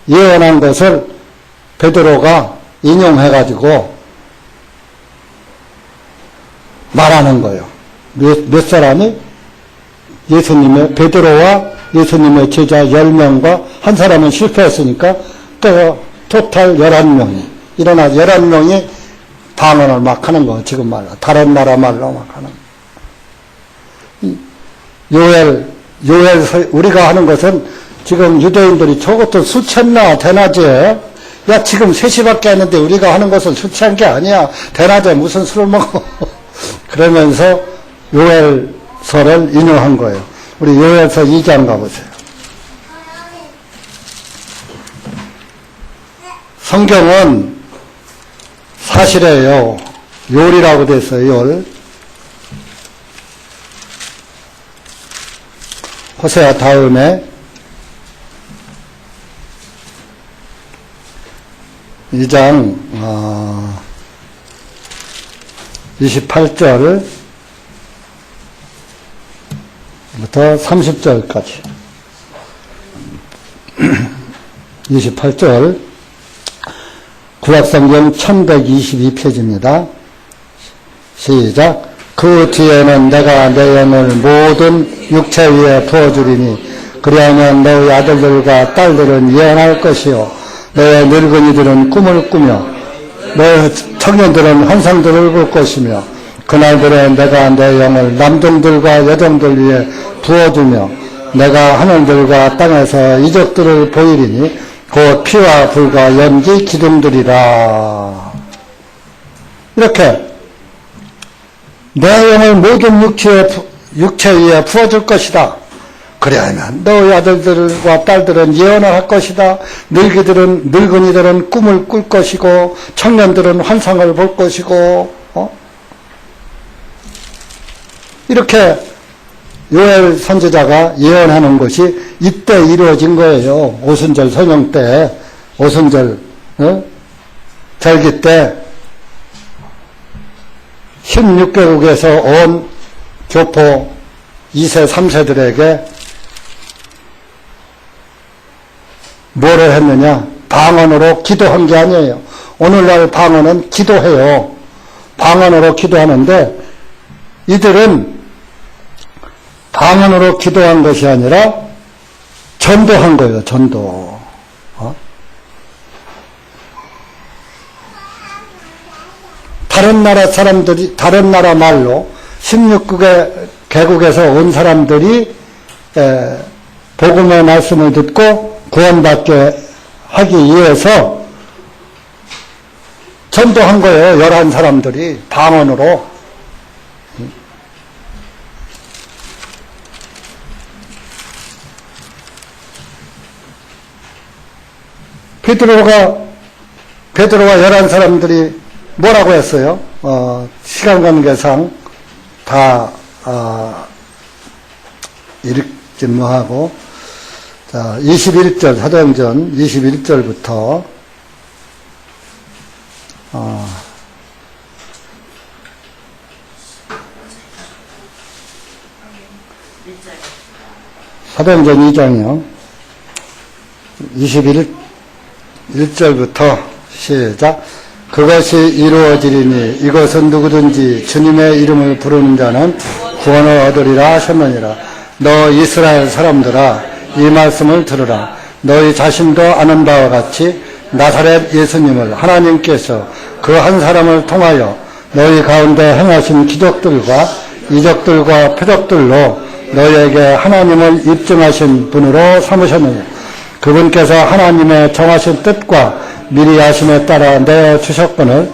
예언한 것을 베드로가 인용해가지고 말하는 거예요. 몇 사람이? 베드로와 예수님의 제자 10명과 한 사람은 실패했으니까 또 토탈 11명이 일어나 11명이 방언을 막 하는 거, 지금 말로. 다른 나라 말로 막 하는 거. 우리가 하는 것은 지금 유대인들이 저것도 술 취했나, 대낮에. 야, 지금 3시밖에 안 했는데 우리가 하는 것은 술 취한 게 아니야. 대낮에 무슨 술을 먹어. 그러면서 요엘서를 인용한 거예요. 우리 요엘서 2장 가보세요. 성경은 사실이에요. 요리라고 돼 있어요. 열. 호세아 다음에 2장 28절부터 30절까지 28절 구약성경 1122페이지입니다. 시작. 그 뒤에는 내가 내 영을 모든 육체 위에 부어주리니 그리하면 너희 아들들과 딸들은 예언할 것이요 너의 늙은이들은 꿈을 꾸며 너의 청년들은 환상들을 볼 것이며 그날들에 내가 내 영을 남종들과 여종들 위에 부어주며 내가 하늘들과 땅에서 이적들을 보이리니 곧 피와 불과 연기 기둥들이라. 이렇게 내 영을 모든 육체 위에 부어줄 것이다. 그래야만 너희 아들들과 딸들은 예언을 할 것이다. 늙은이들은 꿈을 꿀 것이고 청년들은 환상을 볼 것이고 이렇게 요엘 선지자가 예언하는 것이 이때 이루어진 거예요. 오순절 선영 때, 오순절 절기 때 16개국에서 온 교포 2세, 3세들에게 뭐를 했느냐? 방언으로 기도한 게 아니에요. 오늘날 방언은 기도해요. 방언으로 기도하는데 이들은 방언으로 기도한 것이 아니라 전도한 거예요. 전도. 다른 나라 사람들이, 다른 나라 말로 16개국에서 온 사람들이 복음의 말씀을 듣고 구원받게 하기 위해서 전도한 거예요. 11사람들이 방언으로. 베드로가 11사람들이 뭐라고 했어요? 시간 관계상 다 읽지 뭐하고 자 21절 사도행전 21절부터 사도행전 2장이요. 21절부터 시작. 그것이 이루어지리니 이것은 누구든지 주님의 이름을 부르는 자는 구원을 얻으리라 하셨느니라. 너 이스라엘 사람들아 이 말씀을 들으라. 너희 자신도 아는 바와 같이 나사렛 예수님을 하나님께서 그 한 사람을 통하여 너희 가운데 행하신 기적들과 이적들과 표적들로 너희에게 하나님을 입증하신 분으로 삼으셨느니라. 그분께서 하나님의 정하신 뜻과 미리 하심에 따라 내어주셨거늘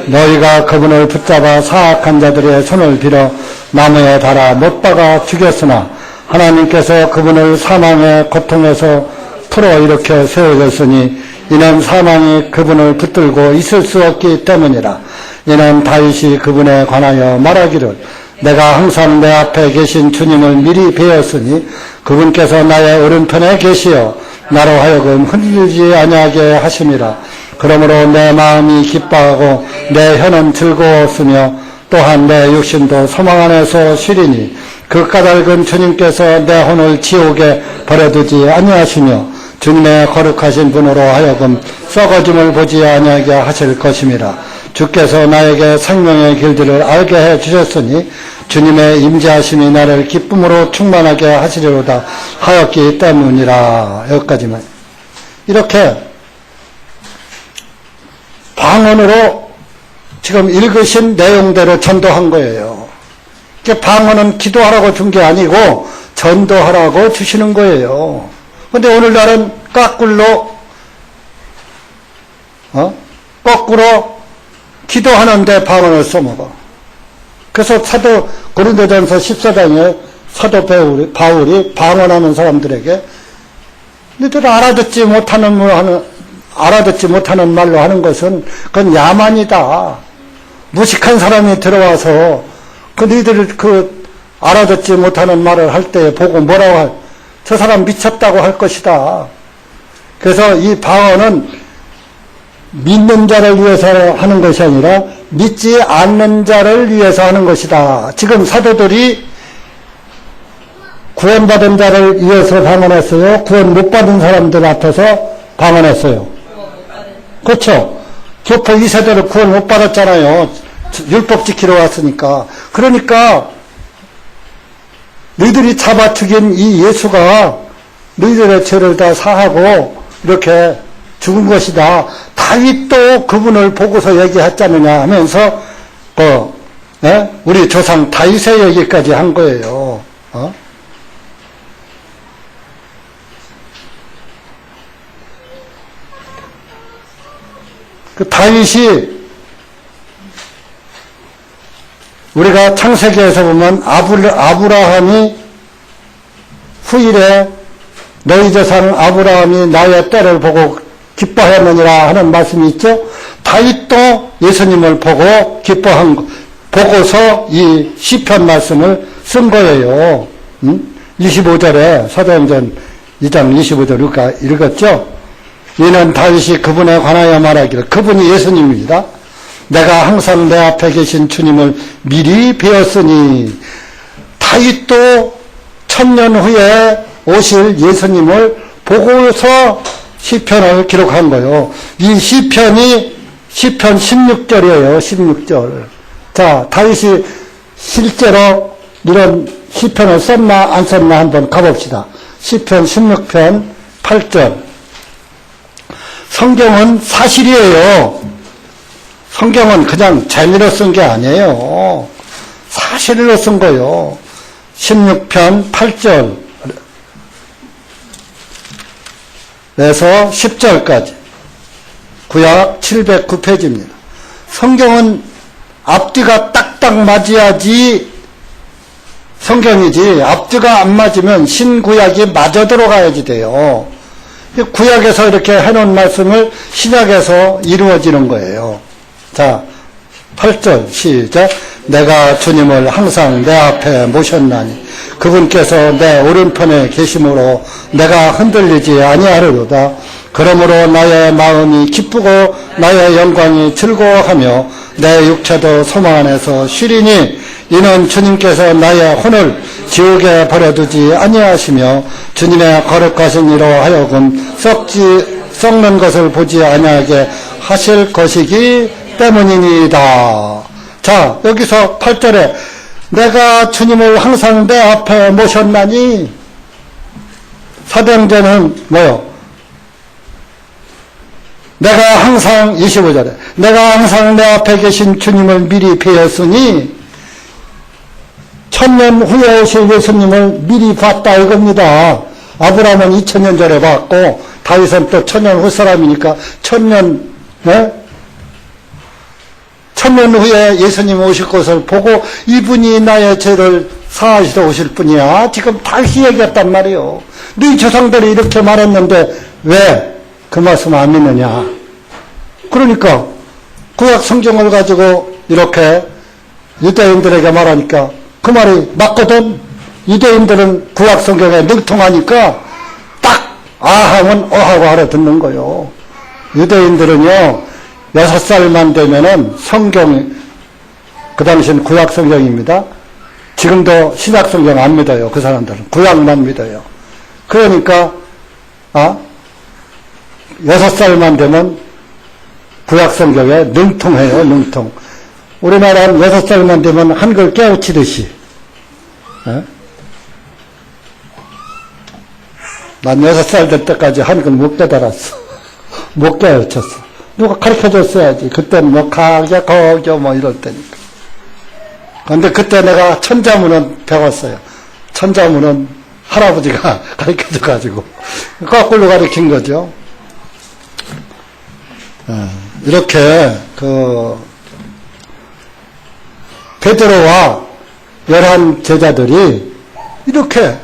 너희가 그분을 붙잡아 사악한 자들의 손을 빌어 나무에 달아 못 박아 죽였으나 하나님께서 그분을 사망의 고통에서 풀어 일으켜 세우셨으니 이는 사망이 그분을 붙들고 있을 수 없기 때문이라. 이는 다윗이 그분에 관하여 말하기를 내가 항상 내 앞에 계신 주님을 미리 배웠으니 그분께서 나의 오른편에 계시어 나로 하여금 흔들리지 아니하게 하심이라. 그러므로 내 마음이 기뻐하고 내 혀는 즐거웠으며 또한 내 육신도 소망 안에서 쉬리니 그 까닭은 주님께서 내 혼을 지옥에 버려두지 아니하시며 주님의 거룩하신 분으로 하여금 썩어짐을 보지 아니하게 하실 것임이라. 주께서 나에게 생명의 길들을 알게 해 주셨으니 주님의 임재하심이 나를 기쁨으로 충만하게 하시리로다 하였기 때문이라. 여기까지만. 이렇게 방언으로 지금 읽으신 내용대로 전도한 거예요. 방언은 기도하라고 준 게 아니고 전도하라고 주시는 거예요. 근데 오늘날은 거꾸로 기도하는데 방언을 써먹어. 그래서 고린도전서 14장에 사도 바울이 방언하는 사람들에게 너희들 알아듣지 못하는 말로 하는 것은 그건 야만이다. 무식한 사람이 들어와서 너희들 알아듣지 못하는 말을 할 때 보고 저 사람 미쳤다고 할 것이다. 그래서 이 방언은 믿는 자를 위해서 하는 것이 아니라 믿지 않는 자를 위해서 하는 것이다. 지금 사도들이 구원받은 자를 위해서 방언했어요? 구원 못 받은 사람들 앞에서 방언했어요? 그렇죠? 교포 2세대를 구원 못 받았잖아요. 율법 지키러 왔으니까. 그러니까 너희들이 잡아 죽인 이 예수가 너희들의 죄를 다 사하고 이렇게 죽은 것이다. 다윗도 그분을 보고서 얘기했잖느냐 하면서 우리 조상 다윗의 얘기까지 한 거예요. 그 다윗이 우리가 창세기에서 보면 아브라함이 후일에 너희 조상 아브라함이 나의 때를 보고 기뻐했느니라 하는 말씀이 있죠. 다윗도 예수님을 보고 보고서 이 시편 말씀을 쓴 거예요. 25절에 사도행전 2장 25절 우리가 읽었죠. 이는 다윗이 그분에 관하여 말하기를, 그분이 예수님입니다. 내가 항상 내 앞에 계신 주님을 미리 배웠으니, 다윗도 1000년 후에 오실 예수님을 보고서 시편을 기록한 거예요. 이 시편이 시편 16절이에요. 16절. 자, 다윗이 실제로 이런 시편을 썼나 안 썼나 한번 가봅시다. 시편 16편 8절. 성경은 사실이에요. 성경은 그냥 재미로 쓴 게 아니에요. 사실로 쓴 거예요. 16편 8절에서 10절까지 구약 709페이지입니다. 성경은 앞뒤가 딱딱 맞아야지 성경이지, 앞뒤가 안 맞으면 신구약이 맞아 들어가야지 돼요. 구약에서 이렇게 해놓은 말씀을 신약에서 이루어지는 거예요. 자, 8절 시작. 내가 주님을 항상 내 앞에 모셨나니 그분께서 내 오른편에 계심으로 내가 흔들리지 아니하리로다. 그러므로 나의 마음이 기쁘고 나의 영광이 즐거워하며 내 육체도 소망 안에서 쉬리니, 이는 주님께서 나의 혼을 지옥에 버려두지 아니하시며 주님의 거룩하신 이로 하여금 썩는 것을 보지 아니하게 하실 것이기 때문이니이다. 자, 여기서 8절에 내가 주님을 항상 내 앞에 모셨나니, 사도행전은 뭐요? 내가 항상 25절에 내가 항상 내 앞에 계신 주님을 미리 배웠으니, 1000년 후에 오실 예수님을 미리 봤다 이겁니다. 아브라함은 2000년 전에 봤고 다윗은 또 1000년 후 사람이니까 1000년 후에 예수님 오실 것을 보고 이분이 나의 죄를 사하시러 오실 분이야. 지금 다시 얘기했단 말이에요. 네 조상들이 이렇게 말했는데 왜 그 말씀 안 믿느냐. 그러니까 구약 성경을 가지고 이렇게 유대인들에게 말하니까 그 말이 맞거든. 유대인들은 구약 성경에 능통하니까 딱 아하면 어하고 알아듣는 거요. 유대인들은요 6살만 되면은 성경, 그 당시엔 구약 성경입니다. 지금도 신약 성경 안 믿어요. 그 사람들은 구약만 믿어요. 그러니까 6살만 되면 구약 성경에 능통해요. 능통. 우리나라는 6살만 되면 한글 깨우치듯이. 난 6살 될 때까지 한글 못 깨달았어. 못 깨우쳤어. 누가 가르쳐줬어야지. 그때는 뭐 가게 거겨 뭐 이럴 때니까. 근데 그때 내가 천자문은 배웠어요. 천자문은 할아버지가 가르쳐줘가지고 거꾸로 가르친 거죠. 이렇게 베드로와 11 제자들이 이렇게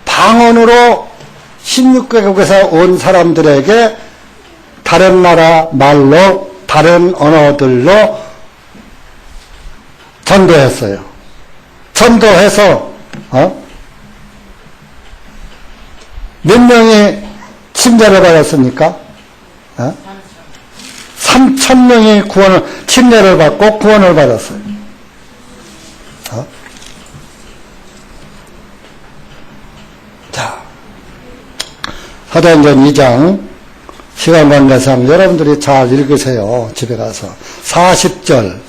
방언으로 16개국에서 온 사람들에게 다른 나라 말로 다른 언어들로 전도했어요. 전도해서 몇 명이 침례를 받았습니까? 3000명이 침례를 받고 구원을 받았어요. 자, 사도행전 2장 시간 관계상 여러분들이 잘 읽으세요. 집에 가서 40절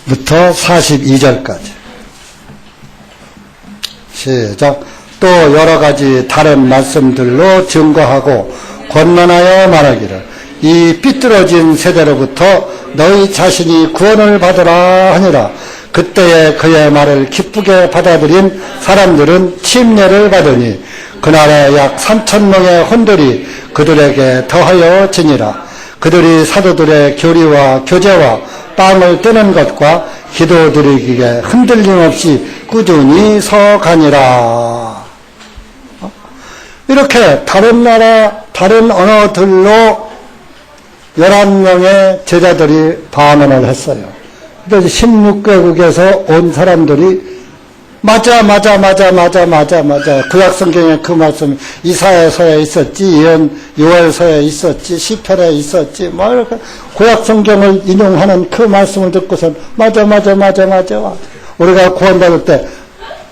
부터 42절까지 시작. 또 여러 가지 다른 말씀들로 증거하고 권면하여 말하기를 이 삐뚤어진 세대로부터 너희 자신이 구원을 받으라 하니라. 그때에 그의 말을 기쁘게 받아들인 사람들은 침례를 받으니 그날에 약 3,000명의 혼들이 그들에게 더하여 지니라. 그들이 사도들의 교리와 교제와 빵을 떼는 것과 기도드리기에 흔들림 없이 꾸준히 서가니라. 이렇게 다른 나라, 다른 언어들로 11명의 제자들이 반언을 했어요. 그래서 16개국에서 온 사람들이 맞아. 구약성경에 그 말씀 이사야서에 있었지, 요엘서에 있었지, 시편에 있었지, 뭐 이렇게 구약성경을 인용하는 그 말씀을 듣고선 맞아. 우리가 구원받을 때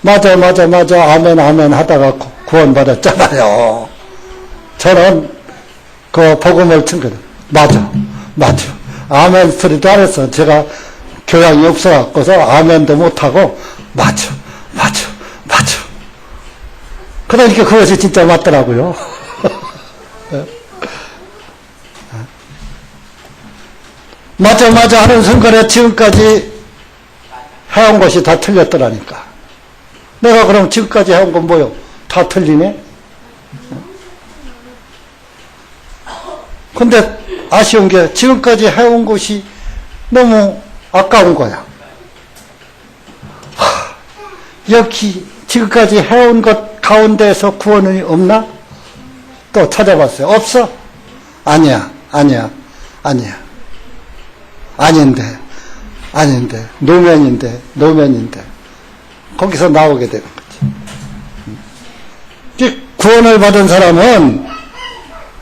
맞아 아멘 하다가 구원받았잖아요. 저는 그 복음을 튼 거예요. 맞아. 아멘 소리도 안 했어. 제가 교양이 없어갖고서 아멘도 못하고 맞아. 그러니까 그것이 진짜 맞더라고요. 맞아 하는 순간에 지금까지 해온 것이 다 틀렸더라니까. 내가 그럼 지금까지 해온 건 뭐요? 다 틀리네? 근데 아쉬운 게 지금까지 해온 것이 너무 아까운 거야. 여기 지금까지 해온 것 가운데에서 구원이 없나? 또 찾아봤어요. 없어? 아니야. 아닌데. 노면인데. 거기서 나오게 되는 거지. 구원을 받은 사람은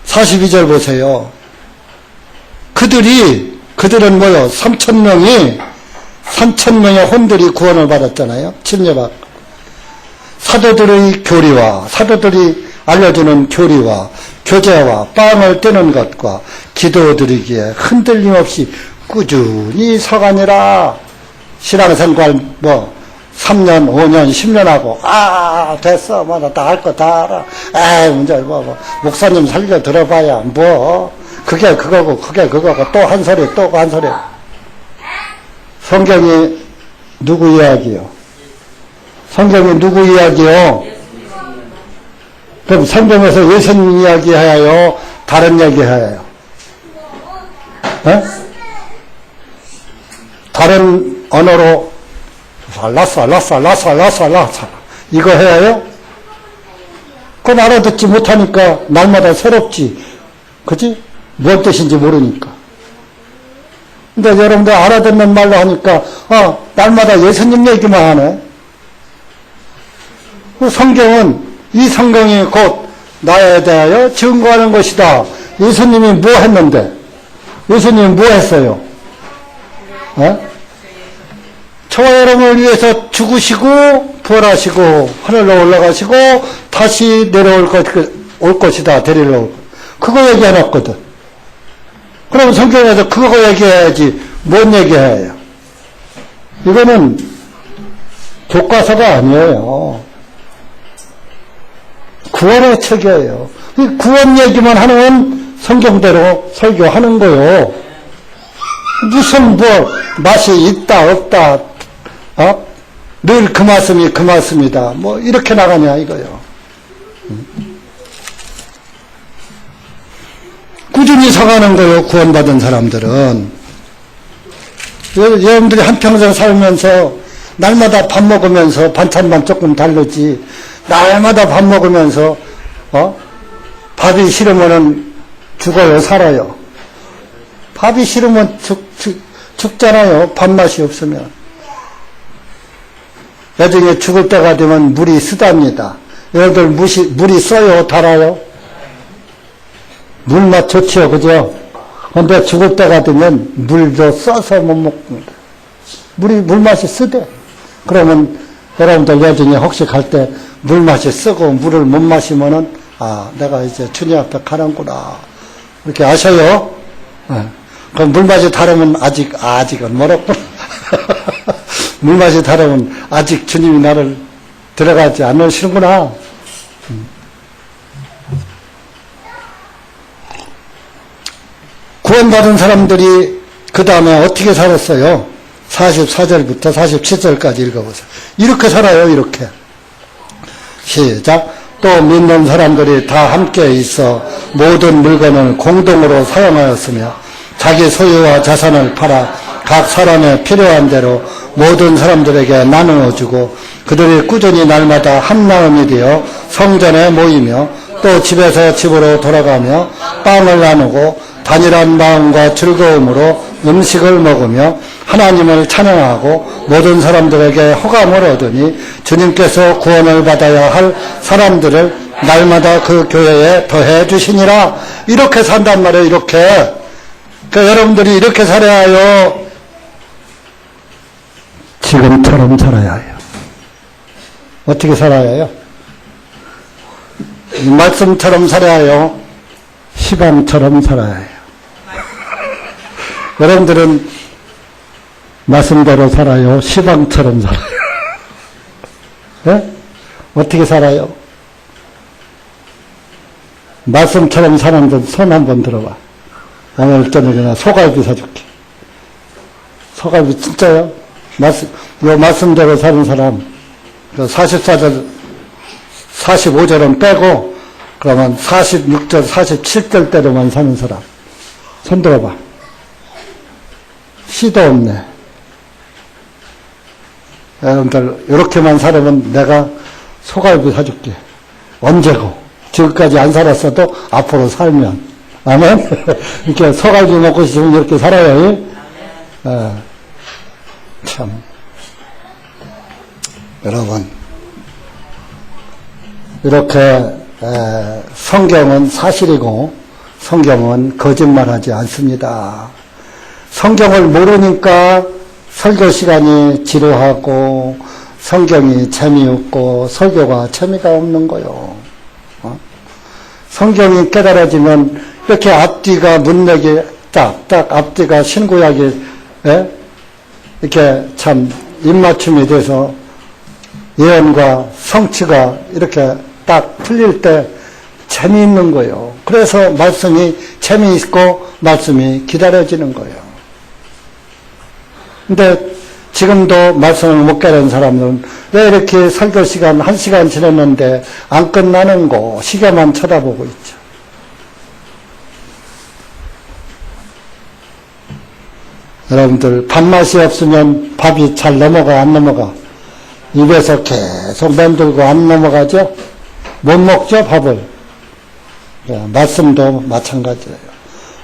42절 보세요. 그들은 뭐요? 3,000명의 혼들이 구원을 받았잖아요. 침례받고. 사도들의 교리와, 사도들이 알려주는 교리와, 교제와, 빵을 떼는 것과 기도드리기에 흔들림 없이 꾸준히 서가니라. 신앙생활 3년, 5년, 10년 하고, 됐어. 나 다 할 거 다 알아. 문제 목사님 살려 들어봐야, 그게 그거고, 또 한 소리. 성경이 누구 이야기요? 그럼 성경에서 예수님 이야기해요? 다른 이야기해요? 다른 언어로 라사 이거 해요? 그건 알아듣지 못하니까 날마다 새롭지. 그치? 뭔 뜻인지 모르니까. 근데 여러분들 알아듣는 말로 하니까 날마다 예수님 얘기만 하네. 이 성경이 곧 나에 대하여 증거하는 것이다. 예수님이 뭐 했는데? 예수님이 뭐 했어요? 저와 여러분을 위해서 죽으시고 부활하시고 하늘로 올라가시고 다시 내려올 것이다. 데리러 올 것. 그거 얘기해놨거든. 그럼 성경에서 그거 얘기해야지 뭔 얘기해요? 이거는 교과서가 아니에요. 구원의 책이에요. 이 구원 얘기만 하는 성경대로 설교하는 거요. 무슨 맛이 있다 없다 늘 그 말씀이 그 말씀이다 이렇게 나가냐 이거요. 꾸준히 서가는 거요. 구원받은 사람들은 여러분들이 한평생 살면서 날마다 밥 먹으면서 반찬만 조금 다르지 날마다 밥 먹으면서 밥이 싫으면은 죽어요 살아요? 밥이 싫으면 죽잖아요. 밥맛이 없으면. 나중에 죽을 때가 되면 물이 쓰답니다. 여러분들 물이 써요? 달아요? 물맛 좋지요, 그죠? 근데 죽을 때가 되면 물도 써서 못 먹습니다. 물맛이 쓰대. 그러면 여러분들 나중에 혹시 갈 때 물맛이 쓰고 물을 못 마시면은 내가 이제 주님 앞에 가는구나 이렇게 아셔요? 그럼 물맛이 다르면 아직은 멀었구나. 물맛이 다르면 아직 주님이 나를 들어가지 않으시는구나. 구원받은 사람들이 그 다음에 어떻게 살았어요? 44절부터 47절까지 읽어보세요. 이렇게 살아요, 이렇게. 시작. 또 믿는 사람들이 다 함께 있어 모든 물건을 공동으로 사용하였으며 자기 소유와 자산을 팔아 각 사람의 필요한 대로 모든 사람들에게 나누어 주고 그들이 꾸준히 날마다 한 마음이 되어 성전에 모이며 또 집에서 집으로 돌아가며 빵을 나누고 단일한 마음과 즐거움으로 음식을 먹으며 하나님을 찬양하고 모든 사람들에게 호감을 얻으니 주님께서 구원을 받아야 할 사람들을 날마다 그 교회에 더해 주시니라. 이렇게 산단 말이에요. 이렇게. 그러니까 여러분들이 이렇게 살아야 해요. 지금처럼 살아야 해요. 어떻게 살아야 해요? 이 말씀처럼 살아야 해요. 시방처럼 살아야 해요. 여러분들은 말씀대로 살아요? 시방처럼 살아요? 네? 어떻게 살아요? 말씀처럼 사는 분 손 한번 들어봐. 오늘 저녁에 소갈비 사줄게. 소갈비 진짜요? 요 말씀대로 사는 사람, 44절, 45절은 빼고, 그러면 46절, 47절 대로만 사는 사람. 손 들어봐. 시도 없네. 여러분들, 이렇게만 살으면 내가 소갈비 사줄게. 언제고? 지금까지 안 살았어도 앞으로 살면. 아멘? 이렇게 소갈비 먹고 싶으면 이렇게 살아요. 참. 여러분, 이렇게, 성경은 사실이고, 성경은 거짓말하지 않습니다. 성경을 모르니까 설교 시간이 지루하고 성경이 재미없고 설교가 재미가 없는 거요. 성경이 깨달아지면 이렇게 앞뒤가 문맥이 딱 앞뒤가 신구약이 이렇게 참 입맞춤이 돼서 예언과 성취가 이렇게 딱 틀릴 때 재미있는 거예요. 그래서 말씀이 재미있고 말씀이 기다려지는 거예요. 근데 지금도 말씀을 못 깨달은 사람들은 왜 이렇게 설교 시간 1시간 지났는데 안 끝나는 거 시계만 쳐다보고 있죠. 여러분들 밥맛이 없으면 밥이 잘 넘어가 안 넘어가? 입에서 계속 맴돌고 안 넘어가죠? 못 먹죠 밥을. 말씀도 마찬가지예요.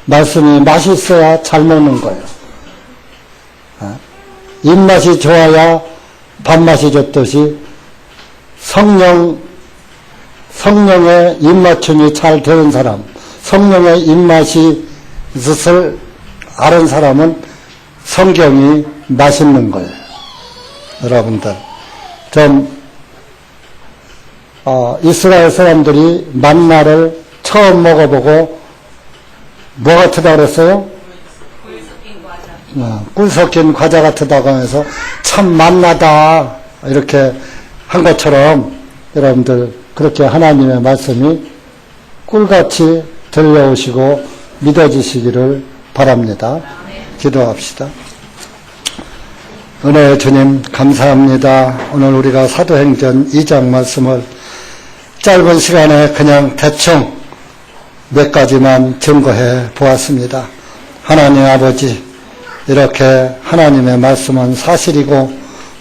말씀이 맛있어야 잘 먹는 거예요. 입맛이 좋아야 밥맛이 좋듯이 성령의 입맞춤이 잘 되는 사람, 성령의 입맛이 뜻을 아는 사람은 성경이 맛있는 거예요. 여러분들 이스라엘 사람들이 만나를 처음 먹어보고 뭐 같으다 그랬어요? 꿀 섞인 과자 같다고 하면서 참 맛나다 이렇게 한 것처럼 여러분들 그렇게 하나님의 말씀이 꿀같이 들려오시고 믿어지시기를 바랍니다. 기도합시다. 은혜의 주님 감사합니다. 오늘 우리가 사도행전 2장 말씀을 짧은 시간에 그냥 대충 몇 가지만 증거해 보았습니다. 하나님 아버지, 이렇게 하나님의 말씀은 사실이고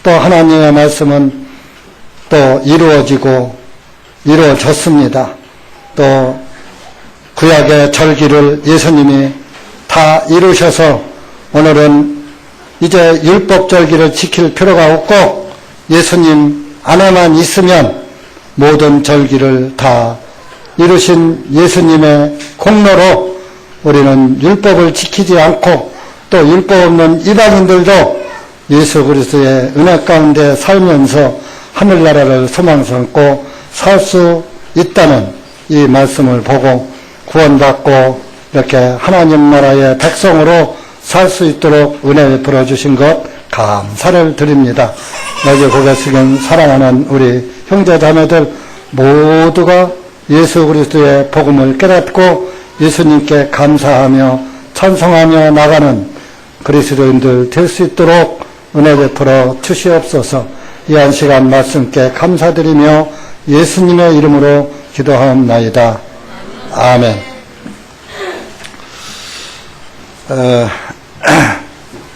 또 하나님의 말씀은 또 이루어졌습니다. 또 구약의 절기를 예수님이 다 이루셔서 오늘은 이제 율법 절기를 지킬 필요가 없고 예수님 안에만 있으면 모든 절기를 다 이루신 예수님의 공로로 우리는 율법을 지키지 않고 또 율법 없는 이방인들도 예수 그리스도의 은혜 가운데 살면서 하늘나라를 소망 삼고 살 수 있다는 이 말씀을 보고 구원받고 이렇게 하나님 나라의 백성으로 살 수 있도록 은혜 베풀어 주신 것 감사를 드립니다. 여기 고개 숙인 사랑하는 우리 형제자매들 모두가 예수 그리스도의 복음을 깨닫고 예수님께 감사하며 찬송하며 나가는 그리스도인들 될 수 있도록 은혜 베풀어 주시옵소서. 이 한 시간 말씀께 감사드리며 예수님의 이름으로 기도하옵나이다. 아멘.